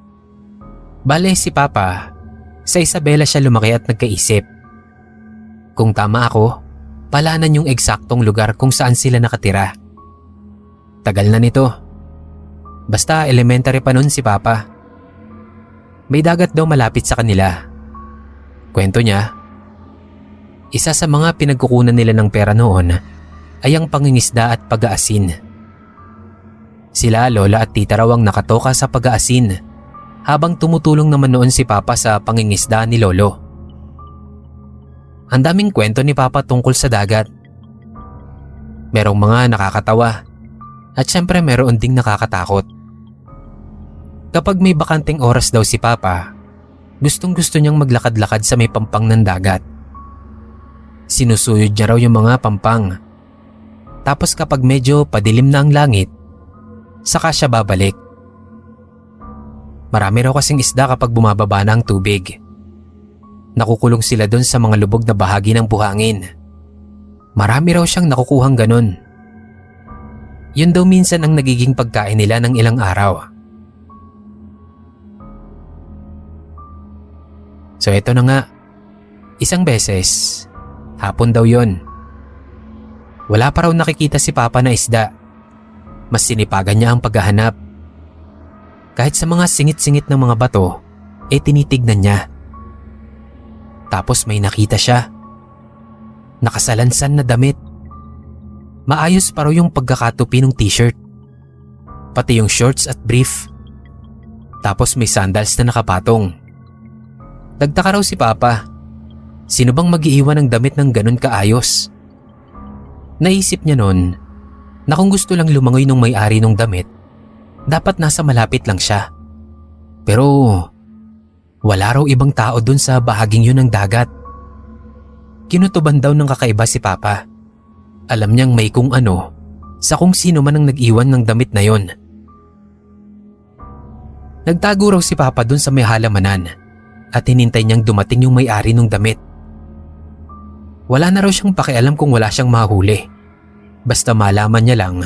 Bale, si Papa, sa Isabela siya lumaki at nagkaisip. Kung tama ako, palanan yung eksaktong lugar kung saan sila nakatira. Tagal na nito. Basta elementary pa nun si Papa. May dagat daw malapit sa kanila. Kwento niya, isa sa mga pinagkukunan nila ng pera noon ay ang pangingisda at pag-aasin. Sila, lola at tita raw ang nakatoka sa pag-aasin habang tumutulong naman noon si Papa sa pangingisda ni Lolo. Ang daming kwento ni Papa tungkol sa dagat. Merong mga nakakatawa at syempre meron ding nakakatakot. Kapag may bakanting oras daw si Papa, gustong-gusto niyang maglakad-lakad sa may pampang ng dagat. Sinusuyod niya raw yung mga pampang. Tapos kapag medyo padilim na ang langit, saka siya babalik. Marami raw kasing isda kapag bumababa na ang tubig. Nakukulong sila doon sa mga lubog na bahagi ng buhangin. Marami raw siyang nakukuhang ganun. Yun daw minsan ang nagiging pagkain nila ng ilang araw. So eto na nga, isang beses, hapon daw yon. Wala pa raw nakikita si Papa na isda. Mas sinipagan niya ang paghahanap. Kahit sa mga singit-singit ng mga bato, tinitignan niya. Tapos may nakita siya. Nakasalansan na damit. Maayos pa raw yung pagkakatupi ng t-shirt. Pati yung shorts at brief. Tapos may sandals na nakapatong. Nagtaka raw si Papa. Sino bang mag-iiwan ng damit ng ganun kaayos? Naisip niya noon na kung gusto lang lumangoy ng may-ari ng damit, dapat nasa malapit lang siya. Pero wala raw ibang tao dun sa bahaging yun ng dagat. Kinutuban daw ng kakaiba si Papa. Alam niyang may kung ano sa kung sino man ang nag-iwan ng damit na yon. Nagtago raw si Papa dun sa may halamanan at hinintay niyang dumating yung may-ari ng damit. Wala na raw siyang pakialam kung wala siyang mahuli. Basta malaman niya lang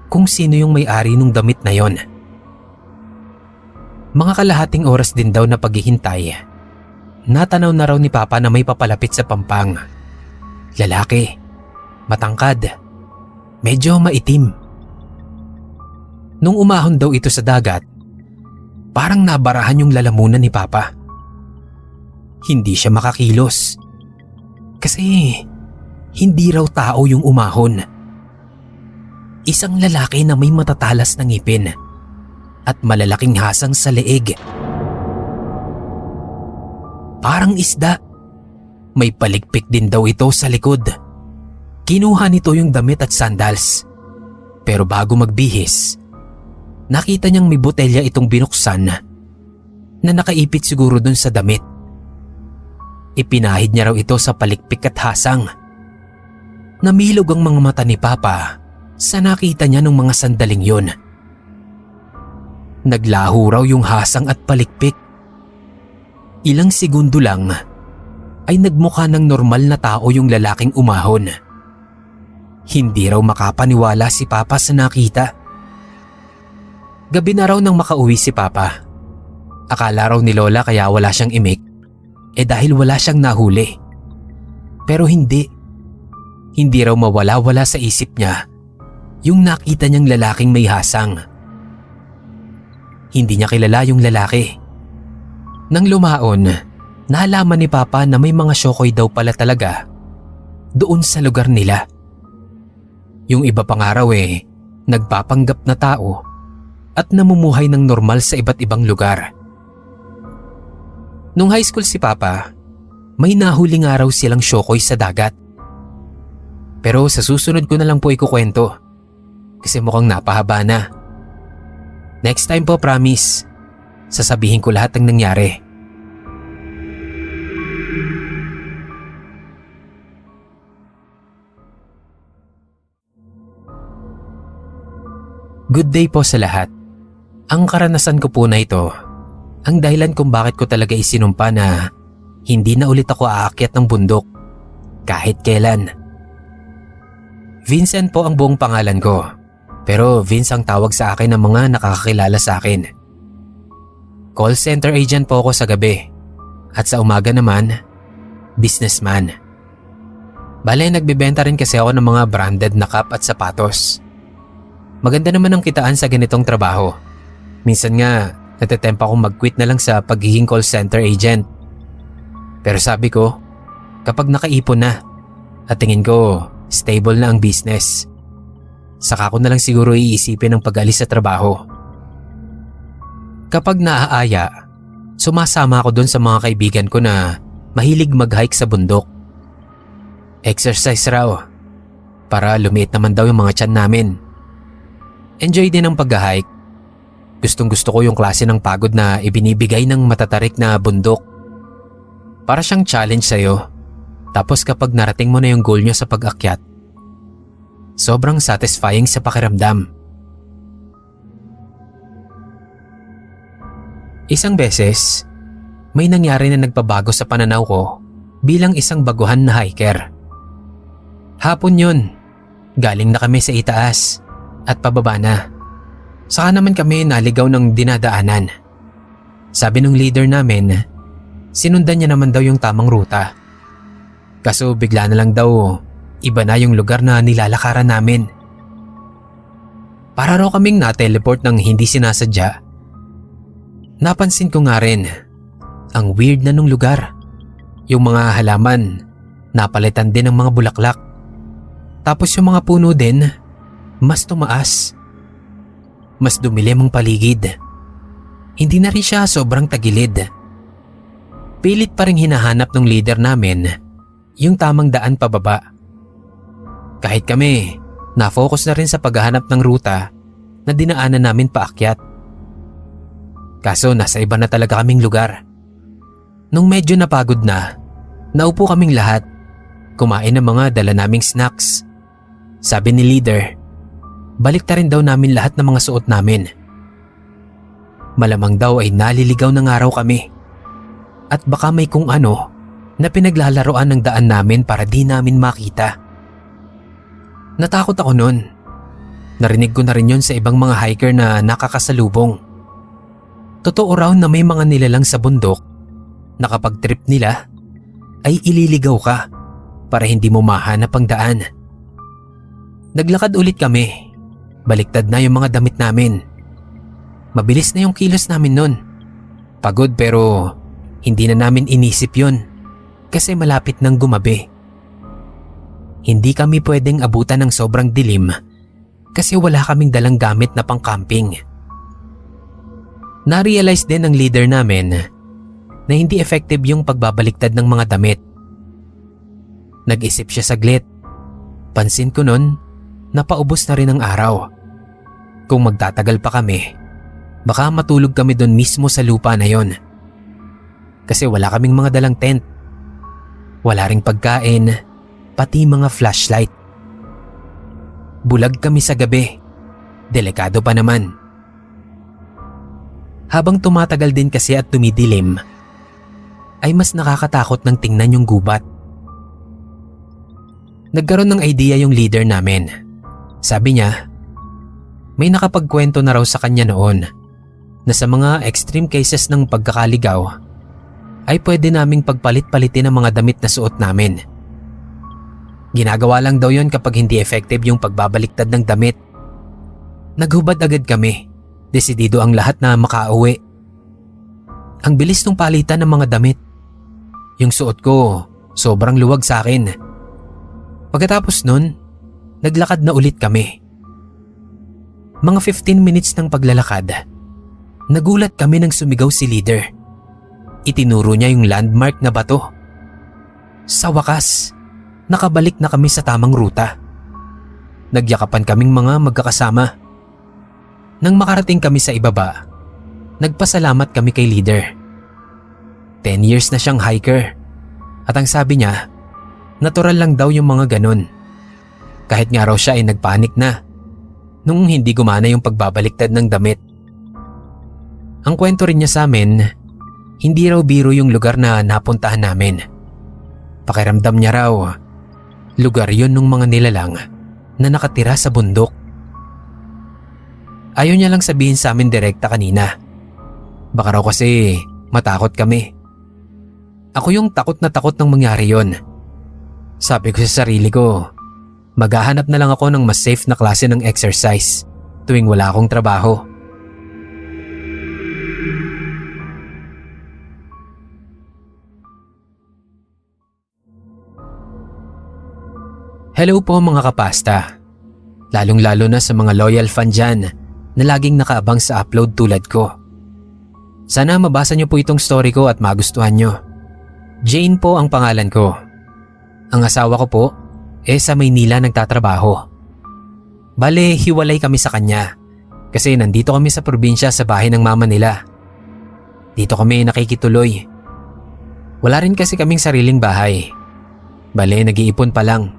kung sino yung may-ari ng damit na yon. Mga kalahating oras din daw na paghihintay, natanaw na raw ni Papa na may papalapit sa pampang. Lalaki, matangkad, medyo maitim. Nung umahon daw ito sa dagat, parang nabarahan yung lalamunan ni Papa. Hindi siya makakilos. Kasi hindi raw tao yung umahon. Isang lalaki na may matatalas na ngipin at malalaking hasang sa leeg. Parang isda. May paligpik din daw ito sa likod. Kinuha nito yung damit at sandals. Pero bago magbihis, nakita niyang may botelya itong binuksan na nakaipit siguro dun sa damit. Ipinahid niya raw ito sa palikpik at hasang. Namilog ang mga mata ni Papa sa nakita niya ng mga sandaling yun. Naglaho raw yung hasang at palikpik. Ilang segundo lang ay nagmukha ng normal na tao yung lalaking umahon. Hindi raw makapaniwala si Papa sa nakita. Gabi na raw nang makauwi si Papa. Akala raw ni Lola kaya wala siyang imik dahil wala siyang nahuli. Pero hindi. Hindi raw mawala-wala sa isip niya yung nakita niyang lalaking may hasang. Hindi niya kilala yung lalaki. Nang lumaon, nalaman ni Papa na may mga syokoy daw pala talaga doon sa lugar nila. Yung iba pang araw nagpapanggap na tao at namumuhay ng normal sa iba't ibang lugar. Nung high school si Papa, may nahuli nga raw silang syokoy sa dagat. Pero sa susunod ko na lang po ikukwento kasi mukhang napahaba na. Next time po, promise, sasabihin ko lahat ng nangyari. Good day po sa lahat. Ang karanasan ko po na ito, ang dahilan kung bakit ko talaga isinumpa na hindi na ulit ako aakyat ng bundok kahit kailan. Vincent po ang buong pangalan ko, pero Vince ang tawag sa akin ng mga nakakakilala sa akin. Call center agent po ako sa gabi at sa umaga naman, businessman. Bale, nagbebenta rin kasi ako ng mga branded na cap at sapatos. Maganda naman ang kitaan sa ganitong trabaho. Minsan nga, natatempa akong mag-quit na lang sa pagiging call center agent. Pero sabi ko, kapag nakaipon na at tingin ko stable na ang business, saka ko na lang siguro iisipin ang pag-alis sa trabaho. Kapag naaaya, sumasama ako doon sa mga kaibigan ko na mahilig mag-hike sa bundok. Exercise raw, para lumiit naman daw yung mga tiyan namin. Enjoy din ang pag-hike. Gustong gusto ko yung klase ng pagod na ibinibigay ng matatarik na bundok. Para siyang challenge sa'yo. Tapos kapag narating mo na yung goal nyo sa pag-akyat, sobrang satisfying sa pakiramdam. Isang beses, may nangyari na nagpabago sa pananaw ko bilang isang baguhan na hiker. Hapon yun, galing na kami sa itaas at pababa na. Saka naman kami naligaw ng dinadaanan. Sabi ng leader namin, sinundan niya naman daw yung tamang ruta. Kaso bigla na lang daw, iba na yung lugar na nilalakaran namin. Para raw kaming na-teleport ng hindi sinasadya. Napansin ko nga rin, ang weird na nung lugar. Yung mga halaman, napalitan din ng mga bulaklak. Tapos yung mga puno din, mas tumaas. Mas dumilim ang paligid. Hindi na rin siya sobrang tagilid. Pilit pa rin hinahanap ng leader namin yung tamang daan pababa. Kahit kami, na-focus na rin sa paghahanap ng ruta na dinaanan namin paakyat. Kaso nasa iba na talaga kaming lugar. Nung medyo napagod na, naupo kaming lahat kumain ng mga dala naming snacks. Sabi ni leader, balik ta rin daw namin lahat ng mga suot namin. Malamang daw ay naliligaw ng araw kami. At baka may kung ano na pinaglalaroan ng daan namin para di namin makita. Natakot ako noon. Narinig ko na rin yon sa ibang mga hiker na nakakasalubong. Totoo raw na may mga nilalang sa bundok na kapag trip nila ay ililigaw ka para hindi mo mahanap ang daan. Naglakad ulit kami. Baliktad na yung mga damit namin. Mabilis na yung kilos namin nun. Pagod pero hindi na namin inisip yun kasi malapit nang gumabi. Hindi kami pwedeng abutan ng sobrang dilim kasi wala kaming dalang gamit na pang-camping. Na-realize din ng leader namin na hindi effective yung pagbabaliktad ng mga damit. Nag-isip siya saglit. Pansin ko nun na paubos na rin ang araw. Kung magtatagal pa kami, baka matulog kami doon mismo sa lupa na yon. Kasi wala kaming mga dalang tent. Wala ring pagkain, pati mga flashlight. Bulag kami sa gabi. Delikado pa naman. Habang tumatagal din kasi at tumidilim, ay mas nakakatakot ng tingnan yung gubat. Nagkaroon ng idea yung leader namin. Sabi niya, may nakapagkwento na raw sa kanya noon na sa mga extreme cases ng pagkakaligaw ay pwede naming pagpalit-palitin ang mga damit na suot namin. Ginagawa lang daw yon kapag hindi effective yung pagbabaliktad ng damit. Naghubad agad kami. Desidido ang lahat na makauwi. Ang bilis ng palitan ng mga damit. Yung suot ko, sobrang luwag sa akin. Pagkatapos nun, naglakad na ulit kami. Mga 15 minutes ng paglalakad, nagulat kami nang sumigaw si leader. Itinuro niya yung landmark na bato. Sa wakas, nakabalik na kami sa tamang ruta. Nagyakapan kaming mga magkakasama. Nang makarating kami sa ibaba, nagpasalamat kami kay leader. 10 years na siyang hiker at ang sabi niya, natural lang daw yung mga ganun. Kahit nga raw siya ay nagpanik na nung hindi gumana yung pagbabaliktad ng damit. Ang kwento rin niya sa amin, hindi raw biro yung lugar na napuntahan namin. Pakiramdam niya raw, lugar yun ng mga nilalang na nakatira sa bundok. Ayaw niya lang sabihin sa amin direkta kanina. Baka raw kasi matakot kami. Ako yung takot nang mangyari yon. Sabi ko sa sarili ko, maghahanap na lang ako ng mas safe na klase ng exercise tuwing wala akong trabaho. Hello po mga kapasta. Lalong-lalo na sa mga loyal fan dyan na laging nakaabang sa upload tulad ko. Sana mabasa niyo po itong story ko at magustuhan niyo. Jane po ang pangalan ko. Ang asawa ko po, sa Maynila nagtatrabaho. Bale, hiwalay kami sa kanya kasi nandito kami sa probinsya sa bahay ng mama nila. Dito kami nakikituloy. Wala rin kasi kaming sariling bahay. Bale, nag-iipon pa lang.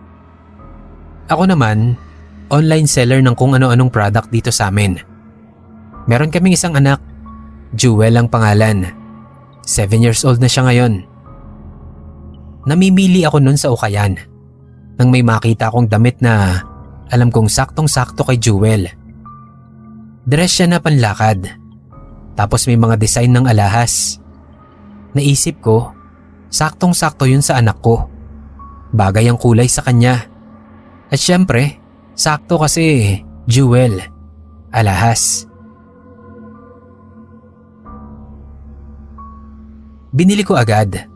Ako naman, online seller ng kung ano-anong product dito sa amin. Meron kaming isang anak, Jewel ang pangalan. 7 years old na siya ngayon. Namimili ako nun sa ukayan nang may makita akong damit na alam kong saktong-sakto kay Jewel. Dress siya na panlakad, tapos may mga design ng alahas. Naisip ko, saktong-sakto yun sa anak ko. Bagay ang kulay sa kanya. At syempre, sakto kasi Jewel, alahas. Binili ko agad,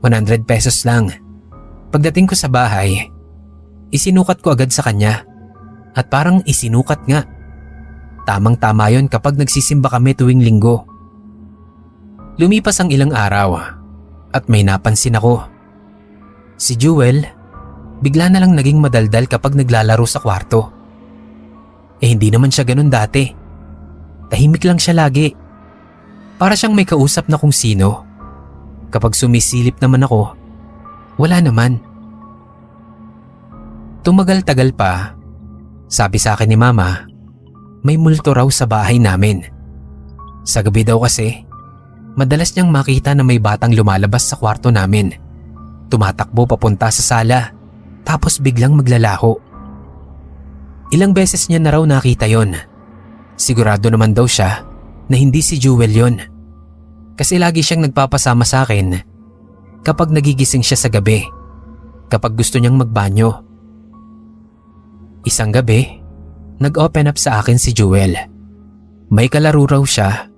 100 pesos lang. Pagdating ko sa bahay, isinukat ko agad sa kanya. At parang isinukat nga. Tamang-tama yon kapag nagsisimba kami tuwing linggo. Lumipas ang ilang araw at may napansin ako. Si Jewel, bigla na lang naging madaldal kapag naglalaro sa kwarto. Hindi naman siya ganun dati. Tahimik lang siya lagi. Para siyang may kausap na kung sino. Kapag sumisilip naman ako, wala naman. Tumagal-tagal pa, sabi sa akin ni Mama, may multo raw sa bahay namin. Sa gabi daw kasi, madalas niyang makita na may batang lumalabas sa kwarto namin. Tumatakbo papunta sa sala, tapos biglang maglalaho. Ilang beses niya na raw nakita yon. Sigurado naman daw siya na hindi si Jewel yon. Kasi lagi siyang nagpapasama sa akin kapag nagigising siya sa gabi, kapag gusto niyang magbanyo. Isang gabi, nag-open up sa akin si Jewel. May kalaro raw siya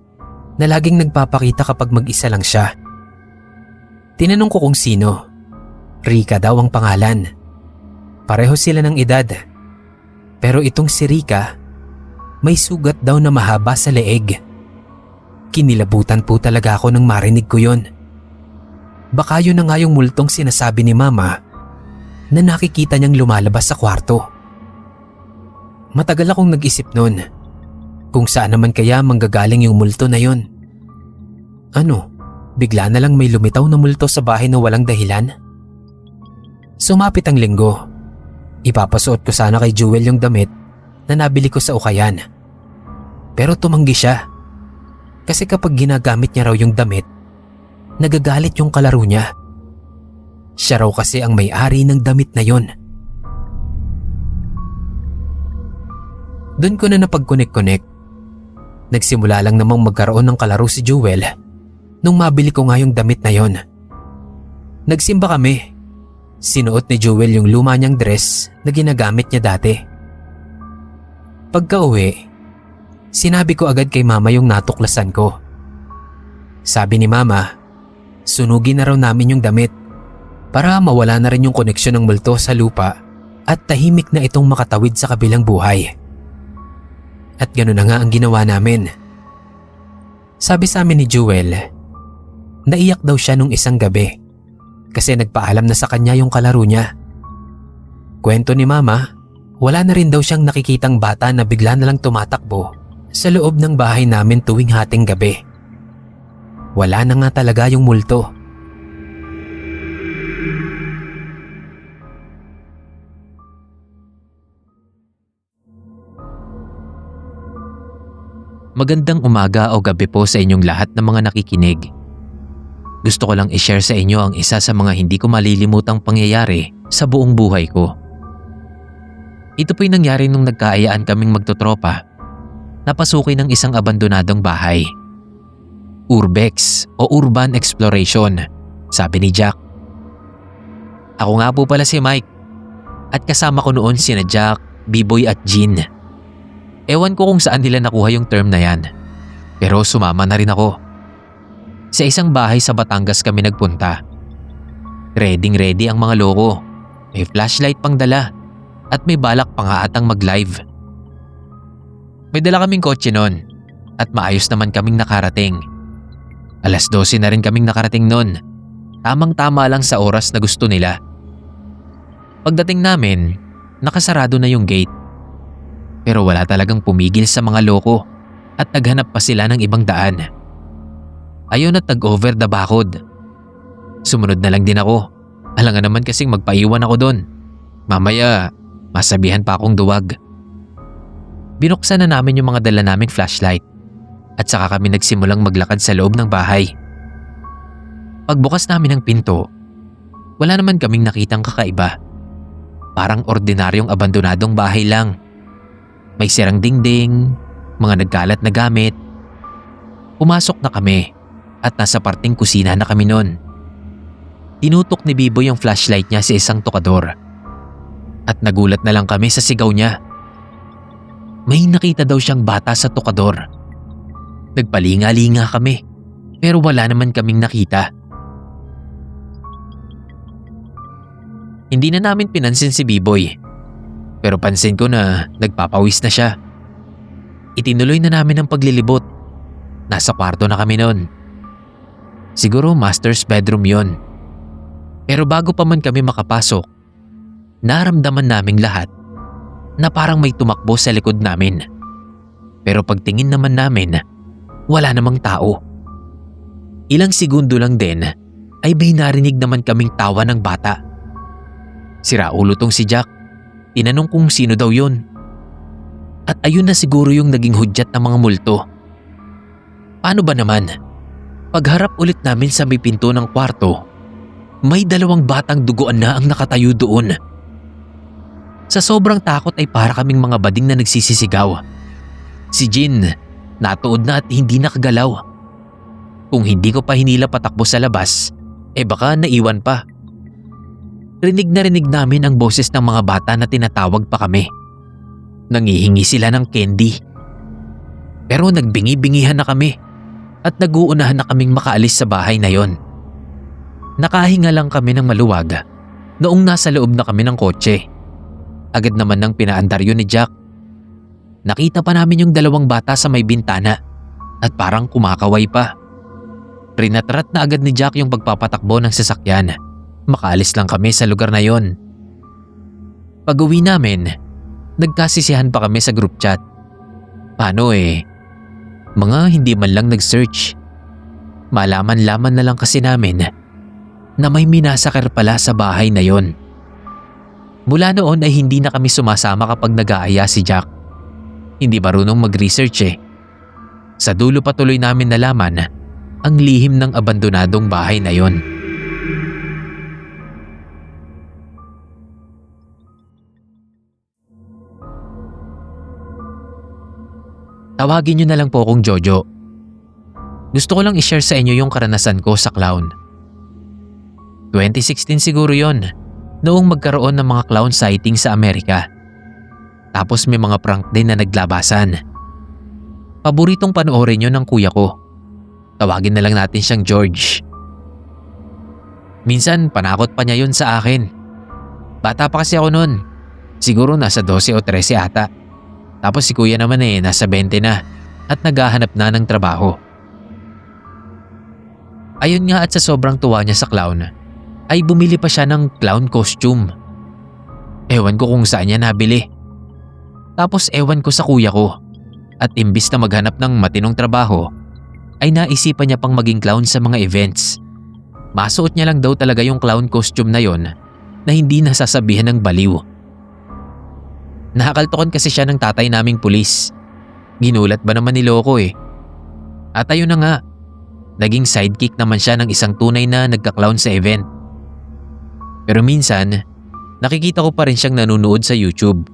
na laging nagpapakita kapag mag-isa lang siya. Tinanong ko kung sino. Rika daw ang pangalan. Pareho sila ng edad. Pero itong si Rika, may sugat daw na mahaba sa leeg. Kinilabutan po talaga ako nang marinig ko yon. Baka yun na nga yung multong sinasabi ni Mama na nakikita niyang lumalabas sa kwarto. Matagal akong nag-isip nun kung saan naman kaya manggagaling yung multo na yon. Ano, bigla na lang may lumitaw na multo sa bahay na walang dahilan? Sumapit ang linggo. Ipapasuot ko sana kay Jewel yung damit na nabili ko sa ukayan. Pero tumanggi siya. Kasi kapag ginagamit niya raw yung damit, nagagalit yung kalaro niya. Siya raw kasi ang may-ari ng damit na yon. Doon ko na napag-connect. Nagsimula lang namang magkaroon ng kalaro si Jewel nung mabili ko nga yung damit na yon. Nagsimba kami. Sinuot ni Jewel yung luma niyang dress na ginagamit niya dati. Pagka-uwi, sinabi ko agad kay Mama yung natuklasan ko. Sabi ni Mama, sunugin na raw namin yung damit para mawala na rin yung koneksyon ng multo sa lupa at tahimik na itong makatawid sa kabilang buhay. At gano'n na nga ang ginawa namin. Sabi sa amin ni Jewel, naiyak daw siya nung isang gabi kasi nagpaalam na sa kanya yung kalaro niya. Kwento ni Mama, wala na rin daw siyang nakikitang bata na bigla na lang tumatakbo sa loob ng bahay namin tuwing hating gabi. Wala na nga talaga yung multo. Magandang umaga o gabi po sa inyong lahat ng mga nakikinig. Gusto ko lang i-share sa inyo ang isa sa mga hindi ko malilimutang pangyayari sa buong buhay ko. Ito po'y nangyari nung nagkaayaan kaming magtotropa. Napasukin ng isang abandonadong bahay. Urbex o Urban Exploration, sabi ni Jack. Ako nga po pala si Mike at kasama ko noon sina Jack, B-Boy at Jean. Ewan ko kung saan nila nakuha yung term na yan, pero sumama na rin ako. Sa isang bahay sa Batangas kami nagpunta. Ready ang mga loko, may flashlight pang dala at may balak pa nga atang mag-live. May dala kaming kotse noon at maayos naman kaming nakarating. 12:00 na rin kaming nakarating noon, tamang-tama lang sa oras na gusto nila. Pagdating namin, nakasarado na yung gate. Pero wala talagang pumigil sa mga loko at naghanap pa sila ng ibang daan. Ayun at nag-over the bakod. Sumunod na lang din ako. Alangan naman kasing magpaiwan ako doon. Mamaya, masabihan pa akong duwag. Binuksan na namin yung mga dala naming flashlight at saka kami nagsimulang maglakad sa loob ng bahay. Pagbukas namin ng pinto, wala naman kaming nakitang kakaiba. Parang ordinaryong abandonadong bahay lang. May sirang dingding, mga nagkalat na gamit. Pumasok na kami at nasa parting kusina na kami noon. Tinutok ni Bibo yung flashlight niya sa isang tokador. At nagulat na lang kami sa sigaw niya. May nakita daw siyang bata sa tokador. Nagpalinga-linga kami pero wala naman kaming nakita. Hindi na namin pinansin si B-Boy. Pero pansin ko na nagpapawis na siya. Itinuloy na namin ang paglilibot. Nasa kwarto na kami noon. Siguro master's bedroom yon. Pero bago pa man kami makapasok, naramdaman naming lahat na parang may tumakbo sa likod namin. Pero pagtingin naman namin, wala namang tao. Ilang segundo lang din ay may narinig naman kaming tawa ng bata. Siraulo tong si Jack. Tinanong kung sino daw yun. At ayun na siguro yung naging hudyat ng mga multo. Paano ba naman? Pagharap ulit namin sa may pinto ng kwarto, may 2 batang duguan na ang nakatayo doon. Sa sobrang takot ay para kaming mga bading na nagsisisigaw. Si Jean, natuod na at hindi nakagalaw. Kung hindi ko pa hinila patakbo sa labas, baka naiwan pa. Rinig na rinig namin ang boses ng mga bata na tinatawag pa kami. Nangihingi sila ng candy. Pero nagbingi-bingihan na kami at nag-uunahan na kaming makaalis sa bahay na yon. Nakahinga lang kami ng maluwag noong nasa loob na kami ng kotse. Agad naman nang pinaandar yun ni Jack. Nakita pa namin yung 2 bata sa may bintana at parang kumakaway pa. Rinatrat na agad ni Jack yung pagpapatakbo ng sasakyan. Makaalis lang kami sa lugar na yon. Pag-uwi namin, nagkasisihan pa kami sa group chat. Paano mga hindi man lang nag-search. Malaman-laman na lang kasi namin na may minasakar pala sa bahay na yon. Mula noon ay hindi na kami sumasama kapag nag-aaya si Jack. Hindi marunong mag-research Sa dulo patuloy namin nalaman ang lihim ng abandonadong bahay na yon. Tawagin niyo na lang po akong Jojo. Gusto ko lang i-share sa inyo yung karanasan ko sa clown. 2016 siguro yon, noong magkaroon ng mga clown sighting sa Amerika. Tapos may mga prank din na naglabasan. Paboritong panoorin yun ng kuya ko. Tawagin na lang natin siyang George. Minsan panakot pa niya yun sa akin. Bata pa kasi ako noon. Siguro nasa 12 o 13 ata. Tapos si kuya naman nasa 20 na at naghahanap na ng trabaho. Ayun nga at sa sobrang tuwa niya sa clown, ay bumili pa siya ng clown costume. Ewan ko kung saan niya nabili. Tapos ewan ko sa kuya ko. At imbis na maghanap ng matinong trabaho, ay naisipan niya pang maging clown sa mga events. Masuot niya lang daw talaga yung clown costume na yon na hindi nasasabihan ng baliw. Nakakaltokan kasi siya ng tatay naming pulis. Ginulat ba naman niloko At ayun na nga, naging sidekick naman siya ng isang tunay na nagka-clown sa event. Pero minsan, nakikita ko pa rin siyang nanonood sa YouTube.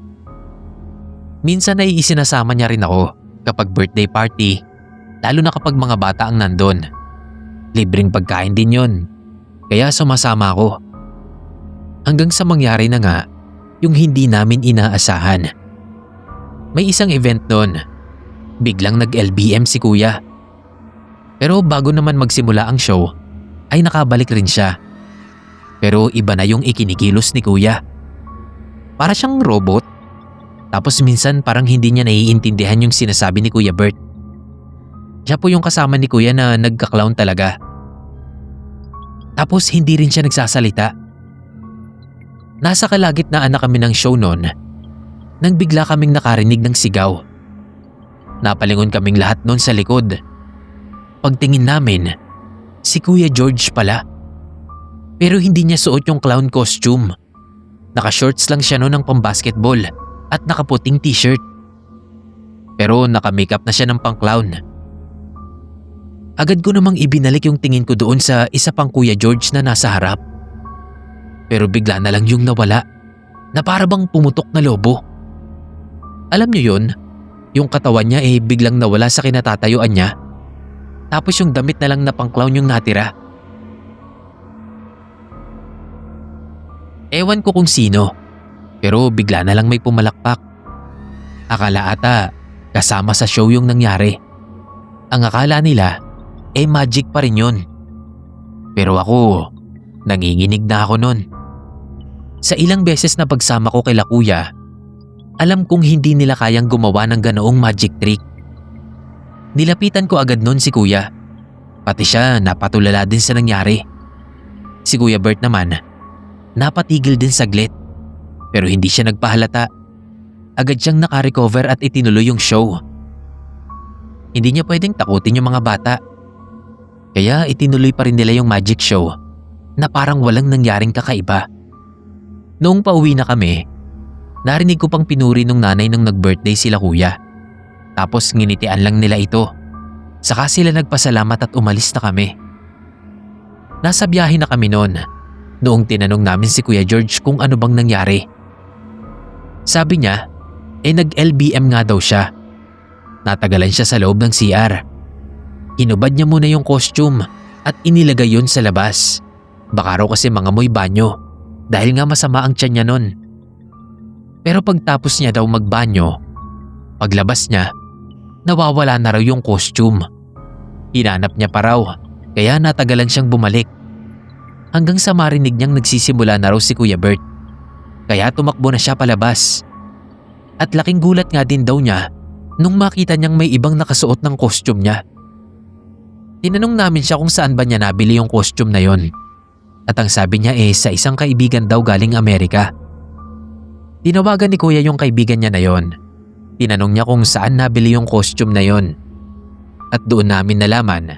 Minsan ay isinasama niya rin ako kapag birthday party, lalo na kapag mga bata ang nandun. Libreng pagkain din yon, kaya sumasama ako. Hanggang sa mangyari na nga, yung hindi namin inaasahan. May isang event noon, biglang nag-LBM si kuya. Pero bago naman magsimula ang show, ay nakabalik rin siya. Pero iba na yung ikinikilos ni kuya. Para siyang robot. Tapos minsan parang hindi niya naiintindihan yung sinasabi ni Kuya Bert. Siya po yung kasama ni kuya na nagka-clown talaga. Tapos hindi rin siya nagsasalita. Nasa kalagitnaan na kami ng show noon nang bigla kaming nakarinig ng sigaw. Napalingon kaming lahat noon sa likod. Pagtingin namin, si Kuya George pala. Pero hindi niya suot yung clown costume. Naka-shorts lang siya noon ng pambasketball at nakaputing t-shirt. Pero naka-makeup na siya ng pang-clown. Agad ko namang ibinalik yung tingin ko doon sa isa pang Kuya George na nasa harap. Pero bigla na lang yung nawala, na para bang pumutok na lobo. Alam niyo yun, yung katawan niya biglang nawala sa kinatatayuan niya. Tapos yung damit na lang na pang-clown yung natira. Ewan ko kung sino, pero bigla na lang may pumalakpak. Akala ata kasama sa show yung nangyari. Ang akala nila magic pa rin yun. Pero ako, nanginginig na ako nun. Sa ilang beses na pagsama ko kay Kuya, alam kong hindi nila kayang gumawa ng ganoong magic trick. Nilapitan ko agad nun si Kuya. Pati siya napatulala din sa nangyari. Si Kuya Bert naman, napatigil din saglit. Pero hindi siya nagpahalata. Agad siyang nakarecover at itinuloy yung show. Hindi niya pwedeng takutin yung mga bata. Kaya itinuloy pa rin nila yung magic show na parang walang nangyaring kakaiba. Noong pauwi na kami, Narinig ko pang pinuri nung nanay nung nag-birthday sila kuya. Tapos nginitian lang nila ito. Saka sila nagpasalamat at umalis na kami. Nasa biyahe na kami noong tinanong namin si Kuya George kung ano bang nangyari. Sabi niya, nag-LBM nga daw siya. Natagalan siya sa loob ng CR. Hinubad niya muna yung costume at inilagay yun sa labas. Baka raw kasi mangamoy banyo dahil nga masama ang tiyan niya nun. Pero pagtapos niya daw magbanyo, paglabas niya, nawawala na raw yung costume. Hinanap niya pa raw, kaya natagalan siyang bumalik. Hanggang sa marinig niyang nagsisimula na raw si Kuya Bert. Kaya tumakbo na siya palabas. At laking gulat nga din daw niya nung makita niyang may ibang nakasuot ng costume niya. Tinanong namin siya kung saan ba niya nabili yung costume na yon. At ang sabi niya sa isang kaibigan daw galing Amerika. Tinawagan ni Kuya yung kaibigan niya na yon. Tinanong niya kung saan nabili yung costume na yon. At doon namin nalaman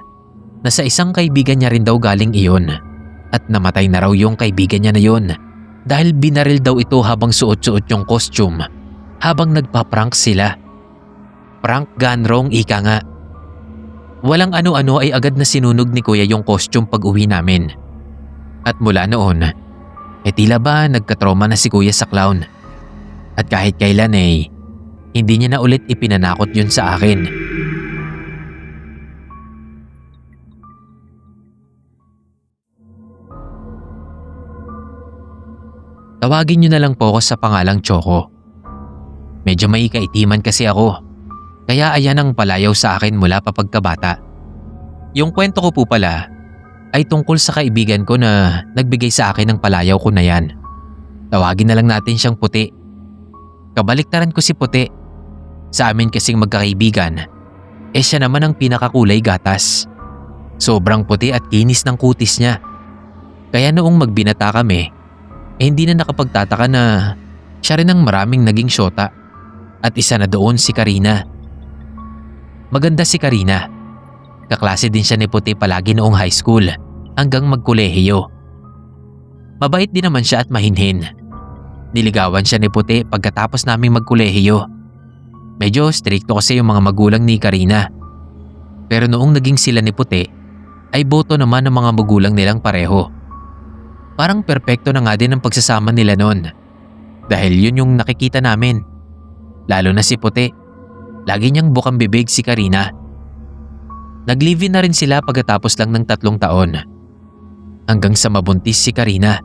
na sa isang kaibigan niya rin daw galing iyon. At namatay na raw yung kaibigan niya na yon dahil binaril daw ito habang suot-suot yung costume habang nagpa-prank sila. Prank gone wrong, ika nga. Walang ano-ano ay agad na sinunog ni Kuya yung costume pag uwi namin. At mula noon, tila ba nagkatrauma na si Kuya sa clown. At kahit kailan hindi niya na ulit ipinanakot yun sa akin. Tawagin niyo na lang po ako sa pangalang Choco. Medyo may kaitiman kasi ako, kaya ayan ang palayaw sa akin mula pa pagkabata. Yung kwento ko po pala ay tungkol sa kaibigan ko na nagbigay sa akin ng palayaw ko na yan. Tawagin na lang natin siyang Puti. Kabaliktaran ko si Puti. Sa amin kasing magkakaibigan, siya naman ang pinakakulay gatas. Sobrang puti at kinis ng kutis niya. Kaya noong magbinata kami, hindi na nakapagtataka na siya rin ang maraming naging syota. At isa na doon si Karina. Maganda si Karina. Kaklase din siya ni Puti palagi noong high school hanggang magkolehiyo. Mabait din naman siya at mahinhin. Niligawan siya ni Puti pagkatapos naming magkolehiyo. Medyo stricto kasi yung mga magulang ni Karina. Pero noong naging sila ni Puti, ay boto naman ng mga magulang nilang pareho. Parang perpekto na nga din ang pagsasama nila noon. Dahil yun yung nakikita namin. Lalo na si Puti. Lagi niyang bukang bibig si Karina. Nag-live-in na rin sila pagkatapos lang ng 3 taon. Hanggang sa mabuntis si Karina.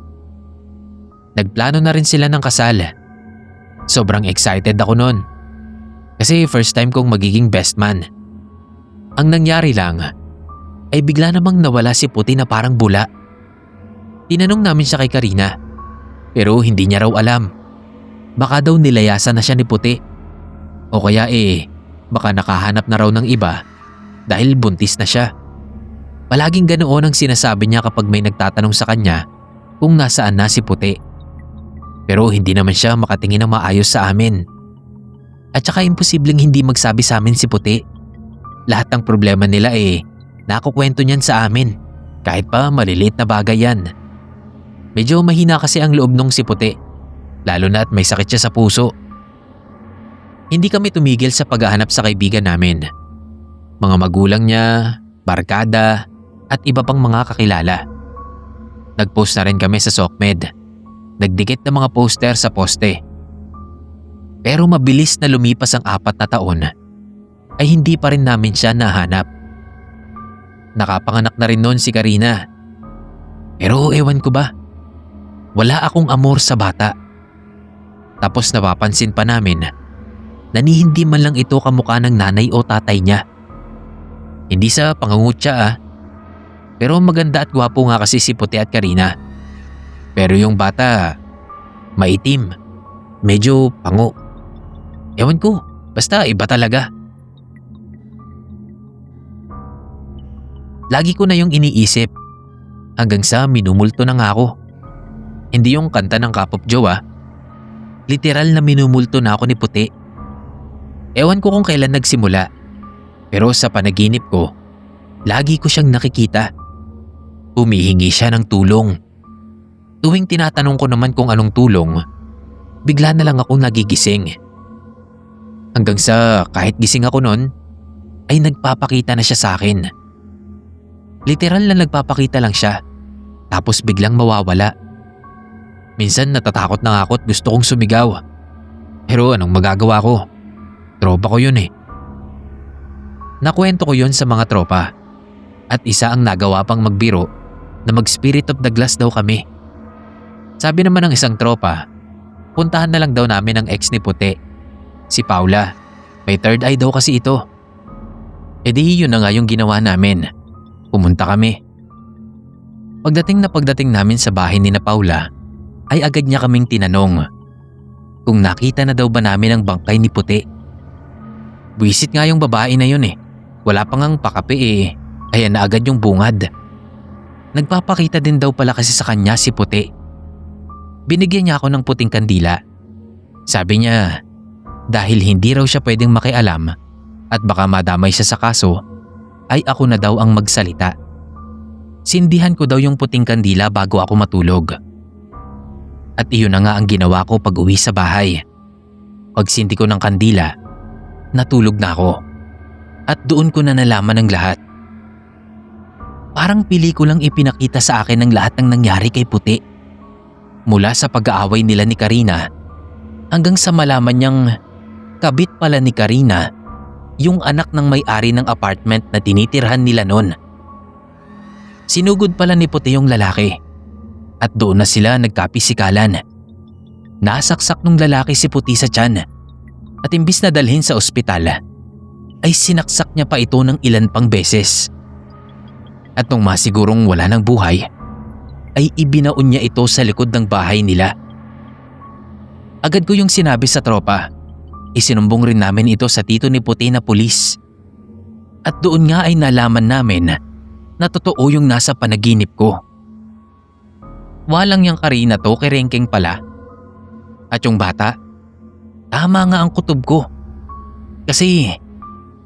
Nagplano na rin sila ng kasal. Sobrang excited ako noon. Kasi first time kong magiging best man. Ang nangyari lang ay bigla namang nawala si Puti na parang bula. Tinanong namin siya kay Karina, pero hindi niya raw alam. Baka daw nilayasan na siya ni Puti. O kaya baka nakahanap na raw ng iba dahil buntis na siya. Palaging ganoon ang sinasabi niya kapag may nagtatanong sa kanya kung nasaan na si Puti. Pero hindi naman siya makatingin ng maayos sa amin. At saka imposibleng hindi magsabi sa amin si Puti. Lahat ng problema nila nakukwento niyan sa amin. Kahit pa maliliit na bagay yan. Medyo mahina kasi ang loob nung si Puti. Lalo na at may sakit siya sa puso. Hindi kami tumigil sa paghahanap sa kaibigan namin. Mga magulang niya, barkada, at iba pang mga kakilala. Nag-post na rin kami sa SOCMED. Nagdikit ng mga poster sa poste. Pero mabilis na lumipas ang 4 na taon ay hindi pa rin namin siya nahanap. Nakapanganak na rin noon si Karina. Pero ewan ko ba, wala akong amor sa bata. Tapos napapansin pa namin na hindi man lang ito kamukha ng nanay o tatay niya. Hindi sa pangungutya pero maganda at gwapo nga kasi si Puti at Karina. Pero yung bata, maitim, medyo pango. Ewan ko, basta iba talaga. Lagi ko na yung iniisip hanggang sa minumulto na nga ako. Hindi yung kanta ng Cup of Joe Literal na minumulto na ako ni Puti. Ewan ko kung kailan nagsimula. Pero sa panaginip ko, lagi ko siyang nakikita. Humihingi siya ng tulong. Tuwing tinatanong ko naman kung anong tulong, bigla na lang ako nagigising. Hanggang sa kahit gising ako noon, ay nagpapakita na siya sa akin. Literal na nagpapakita lang siya, tapos biglang mawawala. Minsan natatakot na ako at gusto kong sumigaw. Pero anong magagawa ko? Tropa ko yun eh. Nakwento ko yun sa mga tropa. At isa ang nagawa pang magbiro na mag-spirit of the glass daw kami. Sabi naman ng isang tropa, puntahan na lang daw namin ang ex ni Puti, si Paula. May third eye daw kasi ito. E di yun na nga yung ginawa namin. Pumunta kami. Pagdating namin sa bahay ni na Paula, ay agad niya kaming tinanong kung nakita na daw ba namin ang bangkay ni Puti. Buwisit nga yung babae na yun eh. Wala pang ang pakape eh. Ayan na agad yung bungad. Nagpapakita din daw pala kasi sa kanya si Puti. Binigyan niya ako ng puting kandila. Sabi niya, dahil hindi raw siya pwedeng makialam at baka madamay siya sa kaso, ay ako na daw ang magsalita. Sindihan ko daw yung puting kandila bago ako matulog. At iyon na nga ang ginawa ko pag uwi sa bahay. Pagsindi ko ng kandila, natulog na ako. At doon ko na nalaman ang lahat. Parang pelikulang ipinakita sa akin ang lahat ng nangyari kay Puti. Mula sa pag-aaway nila ni Karina hanggang sa malaman niyang kabit pala ni Karina yung anak ng may-ari ng apartment na tinitirhan nila noon. Sinugod pala ni Puti yung lalaki at doon na sila nagkapisikalan. Nasaksak nung lalaki si Puti sa tiyan at imbis na dalhin sa ospital ay sinaksak niya pa ito ng ilan pang beses. At nung masigurong wala ng buhay, ay ibinaon niya ito sa likod ng bahay nila. Agad ko yung sinabi sa tropa. Isinumbong rin namin ito sa tito ni Puti na pulis. At doon nga ay nalaman namin na totoo yung nasa panaginip ko. Walang yung Karina to, kerengkeng pala. At yung bata, tama nga ang kutob ko. Kasi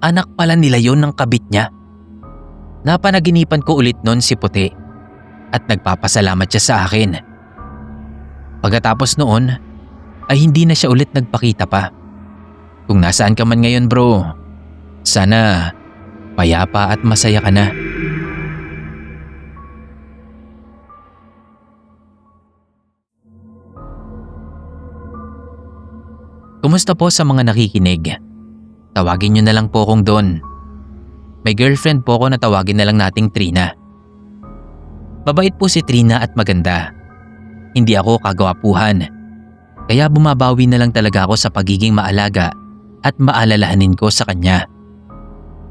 anak pala nila yon ng kabit niya. Napanaginipan ko ulit noon si Puti at nagpapasalamat siya sa akin. Pagkatapos noon ay hindi na siya ulit nagpakita pa. Kung nasaan ka man ngayon bro, sana payapa at masaya ka na. Kumusta po sa mga nakikinig? Tawagin niyo na lang po akong Don. May girlfriend po ako na tawagin na lang nating Trina. Mabait po si Trina at maganda. Hindi ako kagawapuhan. Kaya bumabawi na lang talaga ako sa pagiging maalaga at maalalahanin ko sa kanya.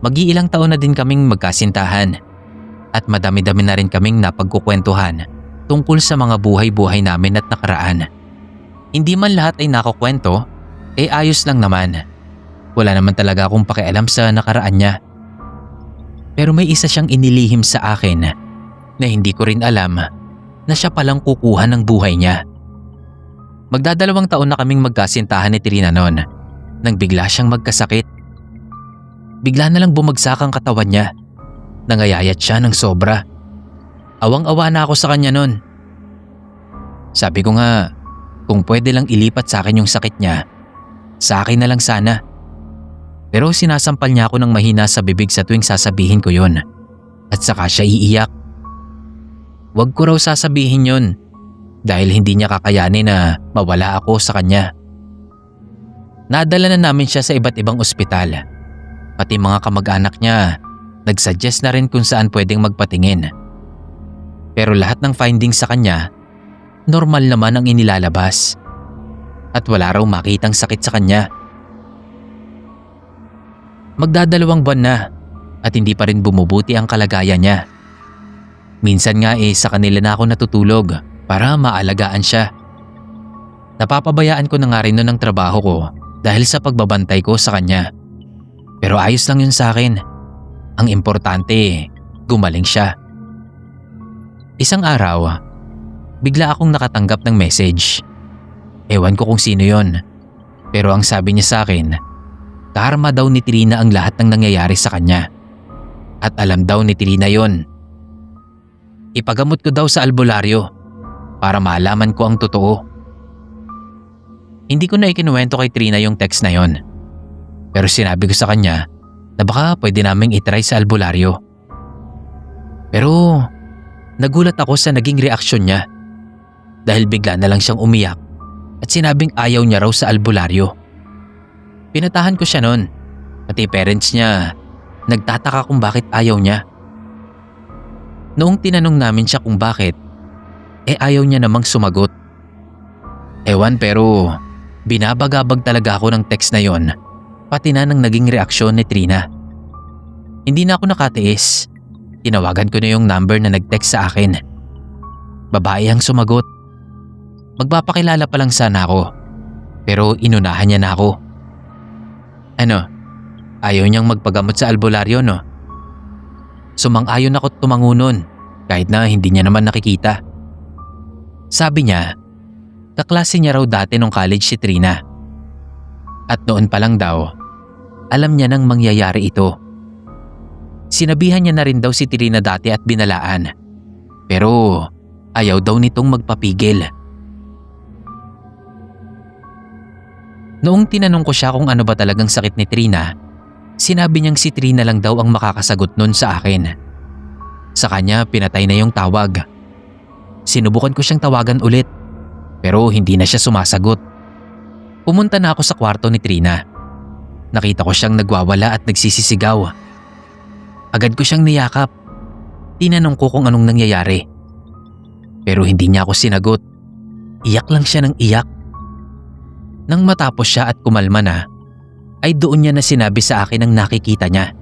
Mag-iilang taon na din kaming magkasintahan at madami-dami na rin kaming napagkukwentuhan tungkol sa mga buhay-buhay namin at nakaraan. Hindi man lahat ay nakukwento, ayos lang naman. Wala naman talaga akong pakialam sa nakaraan niya. Pero may isa siyang inilihim sa akin na hindi ko rin alam na siya palang kukuha ng buhay niya. Magdadalawang taon na kaming magkasintahan ni Trina noon nang bigla siyang magkasakit. Bigla na lang bumagsak ang katawan niya. Nangayayat siya ng sobra. Awang-awa na ako sa kanya noon. Sabi ko nga, kung pwede lang ilipat sa akin yung sakit niya, sa akin na lang sana. Pero sinasampal niya ako ng mahina sa bibig sa tuwing sasabihin ko yon. At saka siya iiyak. Huwag ko raw sasabihin yon dahil hindi niya kakayanin na mawala ako sa kanya. Nadala na namin siya sa iba't ibang ospital. Pati mga kamag-anak niya, nagsuggest na rin kung saan pwedeng magpatingin. Pero lahat ng findings sa kanya, normal naman ang inilalabas. At wala raw makitang sakit sa kanya. Magdadalawang buwan na at hindi pa rin bumubuti ang kalagayan niya. Minsan nga sa kanila na ako natutulog para maalagaan siya. Napapabayaan ko na nga rin noon ang trabaho ko dahil sa pagbabantay ko sa kanya. Pero ayos lang yun sa akin. Ang importante, gumaling siya. Isang araw, bigla akong nakatanggap ng message. Ewan ko kung sino yon. Pero ang sabi niya sa akin, karma daw ni Trina ang lahat ng nangyayari sa kanya. At alam daw ni Trina yon. Ipagamot ko daw sa albularyo para malaman ko ang totoo. Hindi ko na ikinuwento kay Trina yung text na yon. Pero sinabi ko sa kanya na baka pwede naming itry sa albularyo. Pero nagulat ako sa naging reaksyon niya dahil bigla na lang siyang umiyak at sinabing ayaw niya raw sa albularyo. Pinatahan ko siya noon, pati parents niya nagtataka kung bakit ayaw niya. Noong tinanong namin siya kung bakit, ayaw niya namang sumagot. Ewan, pero binabagabag talaga ako ng text na yon, pati na ng naging reaksyon ni Trina. Hindi na ako nakatiis. Tinawagan ko na yung number na nag-text sa akin. Babae ang sumagot. Magpapakilala pa lang sana ako, pero inunahan niya na ako. Ano, ayaw niyang magpagamot sa albularyo, no? Sumang-ayon ako tumango nun kahit na hindi niya naman nakikita. Sabi niya, kaklase niya raw dati nung college si Trina. At noon pa lang daw, alam niya nang mangyayari ito. Sinabihan niya na rin daw si Trina dati at binalaan. Pero ayaw daw nitong magpapigil. Noong tinanong ko siya kung ano ba talagang sakit ni Trina, sinabi niyang si Trina lang daw ang makakasagot nun sa akin. Sa kanya pinatay na yung tawag. Sinubukan ko siyang tawagan ulit, pero hindi na siya sumasagot. Pumunta na ako sa kwarto ni Trina. Nakita ko siyang nagwawala at nagsisisigaw. Agad ko siyang niyakap. Tinanong ko kung anong nangyayari. Pero hindi niya ako sinagot. Iyak lang siya ng iyak. Nang matapos siya at kumalma na, ay doon niya na sinabi sa akin ang nakikita niya.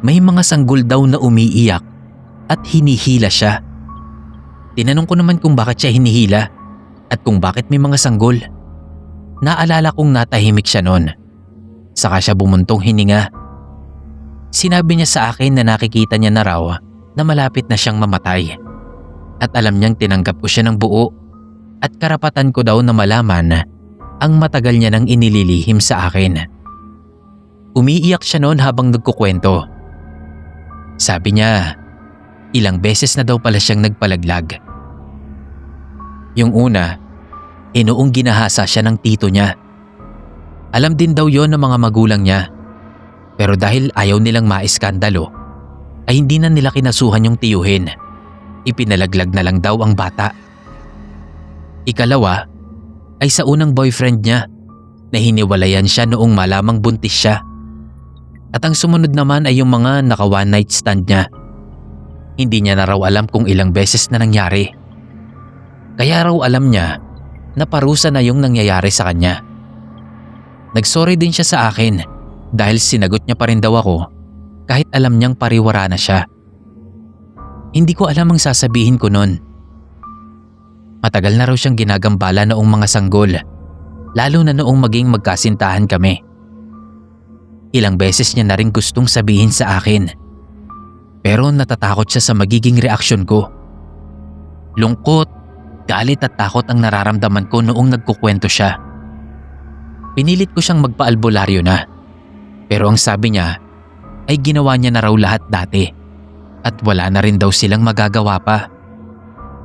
May mga sanggol daw na umiiyak at hinihila siya. Tinanong ko naman kung bakit siya hinihila at kung bakit may mga sanggol. Naalala kong natahimik siya noon. Saka siya bumuntong hininga. Sinabi niya sa akin na nakikita niya na raw na malapit na siyang mamatay. At alam niyang tinanggap ko siya ng buo at karapatan ko daw na malaman ang matagal niya nang inililihim sa akin. Umiiyak siya noon habang nagkukwento. Sabi niya, ilang beses na daw pala siyang nagpalaglag. Yung una, noong ginahasa siya ng tito niya. Alam din daw yon ng mga magulang niya. Pero dahil ayaw nilang maiskandalo, ay hindi na nila kinasuhan yung tiyuhin. Ipinalaglag na lang daw ang bata. Ikalawa, ay sa unang boyfriend niya na hiniwalayan siya noong malamang buntis siya. At ang sumunod naman ay yung mga naka one night stand niya. Hindi niya na raw alam kung ilang beses na nangyari. Kaya raw alam niya na parusa na yung nangyayari sa kanya. Nagsorry din siya sa akin dahil sinagot niya pa rin daw ako kahit alam niyang pariwara na siya. Hindi ko alam ang sasabihin ko nun. Matagal na raw siyang ginagambala noong mga sanggol, lalo na noong maging magkasintahan kami. Ilang beses niya na rin gustong sabihin sa akin. Pero natatakot siya sa magiging reaksyon ko. Lungkot, galit at takot ang nararamdaman ko noong nagkukwento siya. Pinilit ko siyang magpa-albularyo na. Pero ang sabi niya ay ginawa niya na raw lahat dati at wala na rin daw silang magagawa pa.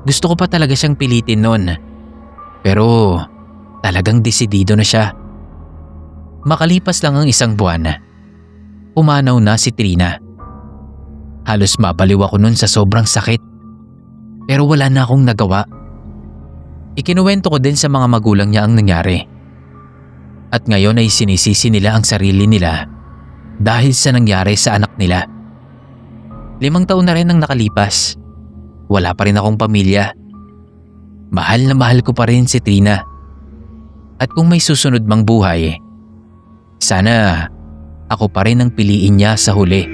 Gusto ko pa talaga siyang pilitin noon. Pero talagang desidido na siya. Makalipas lang ang isang buwan, pumanaw na si Trina. Halos mabaliw ako noon sa sobrang sakit. Pero wala na akong nagawa. Ikinuwento ko din sa mga magulang niya ang nangyari. At ngayon ay sinisisi nila ang sarili nila dahil sa nangyari sa anak nila. 5 taon na rin ang nakalipas. Wala pa rin akong pamilya. Mahal na mahal ko pa rin si Trina. At kung may susunod mang buhay, sana ako pa rin ang piliin niya sa huli.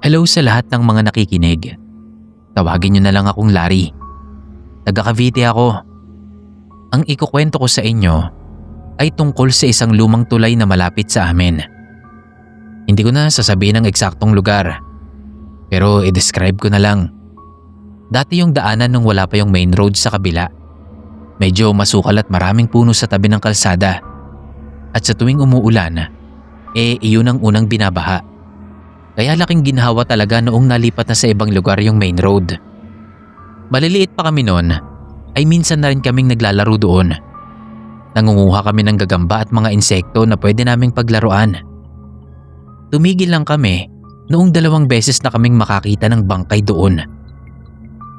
Hello sa lahat ng mga nakikinig. Tawagin niyo na lang akong Larry. Taga Cavite ako. Ang ikukwento ko sa inyo ay tungkol sa isang lumang tulay na malapit sa amin. Hindi ko na sasabihin ang eksaktong lugar, pero i-describe ko na lang. Dati yung daanan nung wala pa yung main road sa kabila. Medyo masukal at maraming puno sa tabi ng kalsada. At sa tuwing umuulan, iyon ang unang binabaha. Kaya laking ginhawa talaga noong nalipat na sa ibang lugar yung main road. Maliliit pa kami noon, ay minsan na rin kaming naglalaro doon. Nangunguha kami ng gagamba at mga insekto na pwede naming paglaruan. Tumigil lang kami noong 2 beses na kaming makakita ng bangkay doon.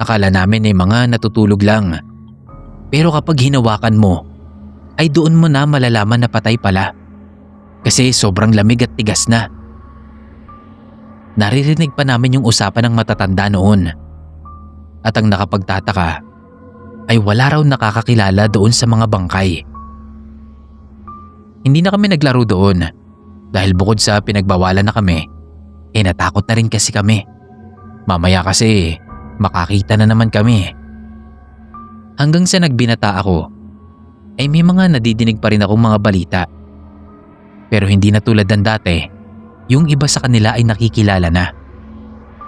Akala namin ay mga natutulog lang. Pero kapag hinawakan mo, ay doon mo na malalaman na patay pala. Kasi sobrang lamig at tigas na. Naririnig pa namin yung usapan ng matatanda noon. At ang nakapagtataka ay wala raw nakakakilala doon sa mga bangkay. Hindi na kami naglaro doon dahil bukod sa pinagbawalan na kami, natakot na rin kasi kami. Mamaya kasi makakita na naman kami. Hanggang sa nagbinata ako, ay may mga nadidinig pa rin akong mga balita. Pero hindi na tulad ng dati. Yung iba sa kanila ay nakikilala na.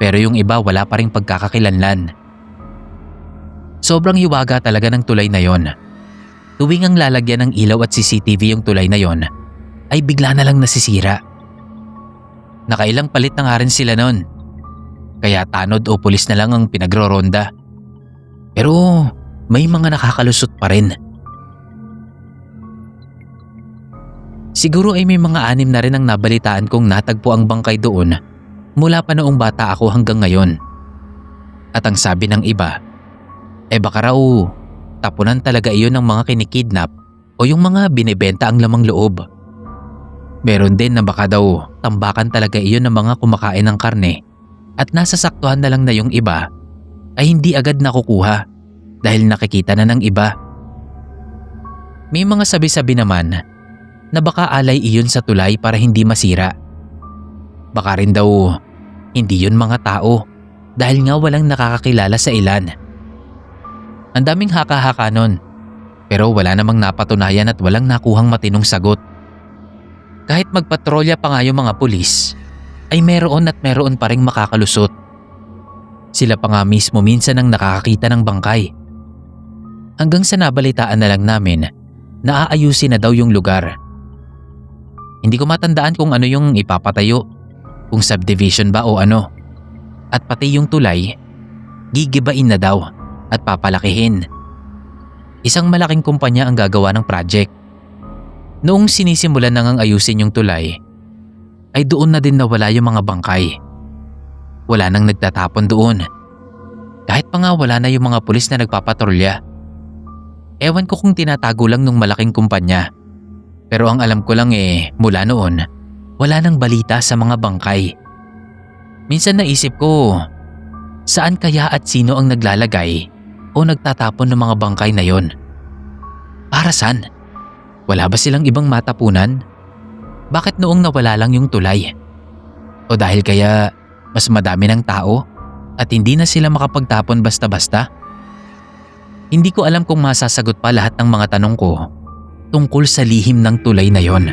Pero yung iba wala pa ring pagkakakilanlan. Sobrang hiwaga talaga ng tulay na yon. Tuwing ang lalagyan ng ilaw at CCTV yung tulay na yon, ay bigla na lang nasisira. Nakailang palit na nga rin sila nun. Kaya tanod o pulis na lang ang pinagro-ronda. Pero may mga nakakalusot pa rin. Siguro ay may mga 6 na rin ang nabalitaan kong natagpo ang bangkay doon mula pa noong bata ako hanggang ngayon. At ang sabi ng iba, baka raw tapunan talaga iyon ng mga kinikidnap o yung mga binibenta ang lamang loob. Meron din na baka daw tambakan talaga iyon ng mga kumakain ng karne at nasasaktuhan na lang na yung iba ay hindi agad nakukuha dahil nakikita na ng iba. May mga sabi-sabi naman na baka alay iyon sa tulay para hindi masira. Baka rin daw hindi yun mga tao dahil nga walang nakakakilala sa ilan. Ang daming haka-haka nun, pero wala namang napatunayan at walang nakuhang matinong sagot. Kahit magpatrolya pa nga yung mga pulis, ay meron at meron pa ring makakalusot. Sila pa nga mismo minsan ang nakakakita ng bangkay. Hanggang sa nabalitaan na lang namin na aayusin na daw yung lugar. Hindi ko matandaan kung ano yung ipapatayo, kung subdivision ba o ano. At pati yung tulay, gigibain na daw at papalakihin. Isang malaking kumpanya ang gagawa ng project. Noong sinisimulan na ngang ayusin yung tulay, ay doon na din nawala yung mga bangkay. Wala nang nagtatapon doon. Kahit pa nga wala na yung mga pulis na nagpapatrolya. Ewan ko kung tinatago lang nung malaking kumpanya. Pero ang alam ko lang mula noon, wala nang balita sa mga bangkay. Minsan naisip ko, saan kaya at sino ang naglalagay o nagtatapon ng mga bangkay na yon? Para saan? Wala ba silang ibang matapunan? Bakit noong nawala lang yung tulay? O dahil kaya mas madami ng tao at hindi na sila makapagtapon basta-basta? Hindi ko alam kung masasagot pa lahat ng mga tanong ko tungkol sa lihim ng tulay na yon.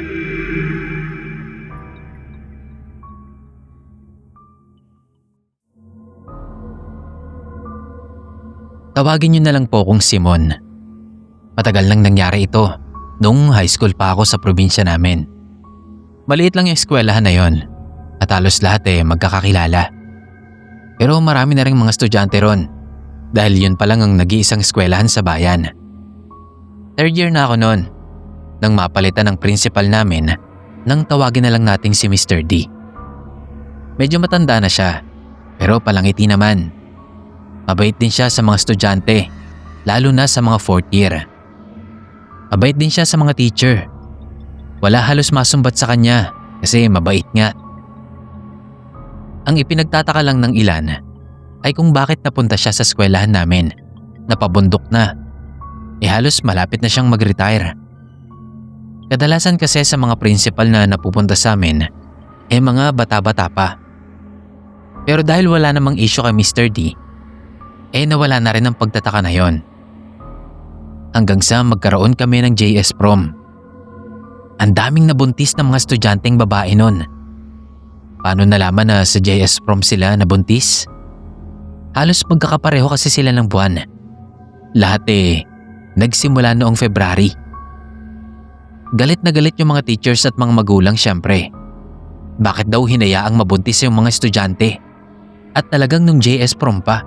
Tawagin niyo na lang po akong Simon. Matagal nang nangyari ito, nung high school pa ako sa probinsya namin. Maliit lang yung eskwelahan na yon at halos lahat magkakakilala. Pero marami na ring mga estudyante ron dahil yun pa lang ang nag-iisang eskwelahan sa bayan. 3rd year na ako noon nang mapalitan ng principal namin nang tawagin na lang nating si Mr. D. Medyo matanda na siya pero palangiti naman. Mabait din siya sa mga estudyante, lalo na sa mga 4th year. Mabait din siya sa mga teacher. Wala halos masumbat sa kanya kasi mabait nga. Ang ipinagtataka lang ng ilan ay kung bakit napunta siya sa eskwelahan namin na pabundok na. Halos malapit na siyang mag-retire. Kadalasan kasi sa mga principal na napupunta sa amin mga bata-bata pa. Pero dahil wala namang issue kay Mr. D, nawala na rin ang pagtataka na yon. Hanggang sa magkaroon kami ng JS prom. Ang daming nabuntis na mga estudyanteng babae nun. Paano nalaman na sa JS prom sila nabuntis? Halos magkakapareho kasi sila ng buwan. Lahat nagsimula noong February. Galit na galit yung mga teachers at mga magulang syempre. bakit daw hinayaang mabuntis yung mga estudyante. At talagang nung JS prom pa.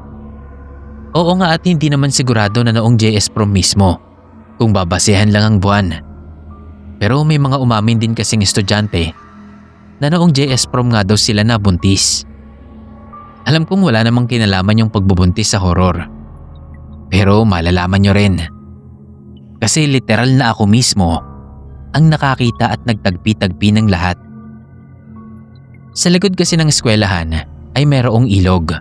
Oo nga, at hindi naman sigurado na noong JS prom mismo kung babasehan lang ang buwan. Pero may mga umamin din kasing estudyante na noong JS prom nga daw sila nabuntis. Alam kong wala namang kinalaman yung pagbubuntis sa horror. Pero malalaman nyo rin. Kasi literal na ako mismo ang nakakita at nagtagpi-tagpi ng lahat. Sa likod kasi ng eskwelahan ay merong ilog.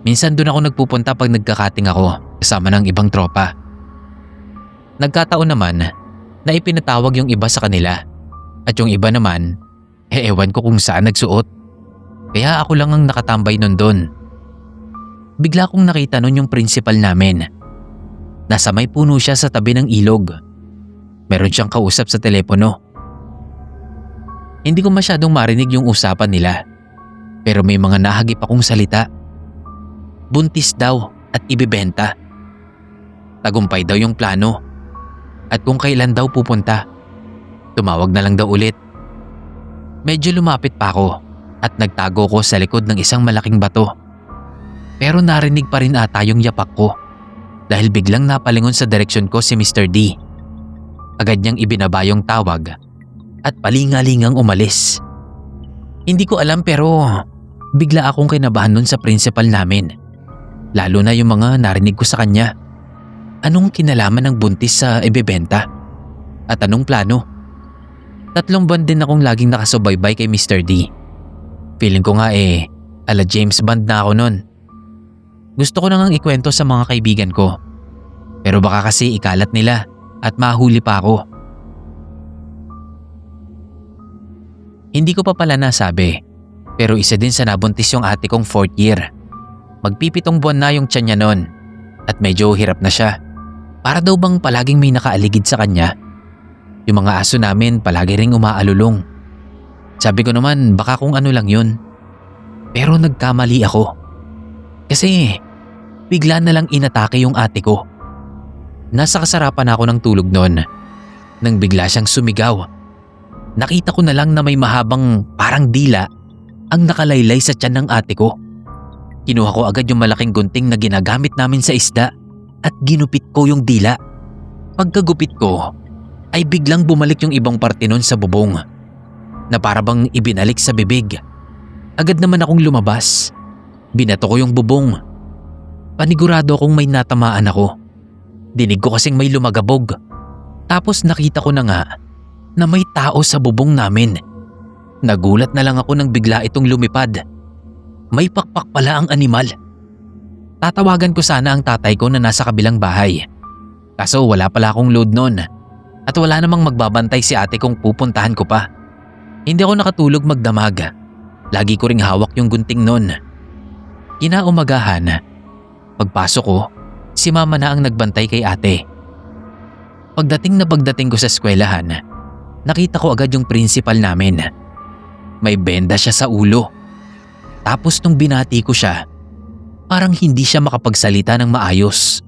Minsan doon ako nagpupunta pag nagkakating ako kasama ng ibang tropa. Nagkataon naman na ipinatawag yung iba sa kanila at yung iba naman, ewan ko kung saan nagsuot. Kaya ako lang ang nakatambay nun doon. Bigla kong nakita nun yung principal namin. Nasa may puno siya sa tabi ng ilog. Meron siyang kausap sa telepono. Hindi ko masyadong marinig yung usapan nila. Pero may mga nahagip akong salita. Buntis daw at ibibenta. Tagumpay daw yung plano. At kung kailan daw pupunta, tumawag na lang daw ulit. Medyo lumapit pa ako at nagtago ko sa likod ng isang malaking bato. Pero narinig pa rin ata yung yapak ko dahil biglang napalingon sa direksyon ko si Mr. D. Agad niyang ibinaba yung tawag at palingalingang umalis. Hindi ko alam pero bigla akong kinabahan nun sa principal namin. Lalo na yung mga narinig ko sa kanya. Anong kinalaman ng buntis sa ibebenta? At anong plano? 3 buwan din akong laging nakasubaybay kay Mr. D. Feeling ko nga ala James Bond na ako nun. Gusto ko na ngang ikwento sa mga kaibigan ko. Pero baka kasi ikalat nila at mahuli pa ako. Hindi ko pa pala nasabi, pero isa din sa nabuntis yung ate kong 4th year. Magpipitong buwan na yung tiyan niya nun at medyo hirap na siya. Para daw bang palaging may nakaaligid sa kanya. Yung mga aso namin palagi ring umaalulong. Sabi ko naman baka kung ano lang yun. Pero nagkamali ako. Kasi bigla na lang inatake yung ate ko. Nasa kasarapan ako ng tulog noon nang bigla siyang sumigaw. Nakita ko na lang na may mahabang parang dila ang nakalaylay sa tiyan ng ate ko. Kinuha ko agad yung malaking gunting na ginagamit namin sa isda at ginupit ko yung dila. Pagkagupit ko ay biglang bumalik yung ibang parte nun sa bubong na para bang ibinalik sa bibig. Agad naman akong lumabas. Binato ko yung bubong. Panigurado akong may natamaan ako. Dinig ko kasing may lumagabog. Tapos nakita ko na nga na may tao sa bubong namin. Nagulat na lang ako nang bigla itong lumipad. May pakpak pala ang animal. Tatawagan ko sana ang tatay ko na nasa kabilang bahay. Kaso wala pala akong load nun. At wala namang magbabantay si ate kung pupuntahan ko pa. Hindi ako nakatulog magdamag. Lagi ko ring hawak yung gunting nun. Kinaumagahan, pagpasok ko, si mama na ang nagbantay kay ate. Pagdating ko sa eskwelahan, nakita ko agad yung principal namin. May benda siya sa ulo. Tapos nung binati ko siya, parang hindi siya makapagsalita ng maayos.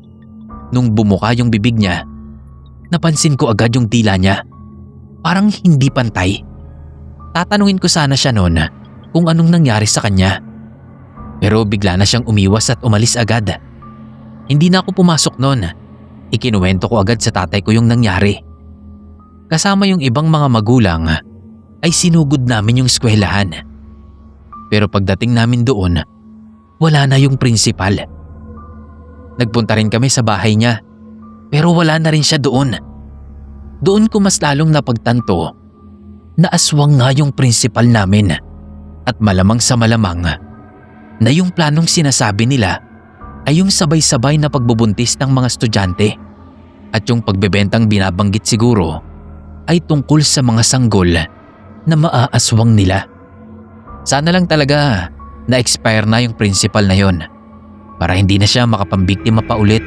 Nung bumuka yung bibig niya, napansin ko agad yung dila niya. Parang hindi pantay. Tatanungin ko sana siya noon kung anong nangyari sa kanya. Pero bigla na siyang umiwas at umalis agad. Hindi na ako pumasok noon. Ikinuwento ko agad sa tatay ko yung nangyari. Kasama yung ibang mga magulang ay sinugod namin yung eskwelahan. Pero pagdating namin doon, wala na yung principal. Nagpunta rin kami sa bahay niya, pero wala na rin siya doon. Doon ko mas lalong napagtanto na aswang nga yung principal namin at malamang sa malamang na yung planong sinasabi nila ay yung sabay-sabay na pagbubuntis ng mga estudyante at yung pagbebentang binabanggit siguro ay tungkol sa mga sanggol na maaaswang nila. Sana lang talaga na-expire na yung principal na yon para hindi na siya makapambiktima pa ulit.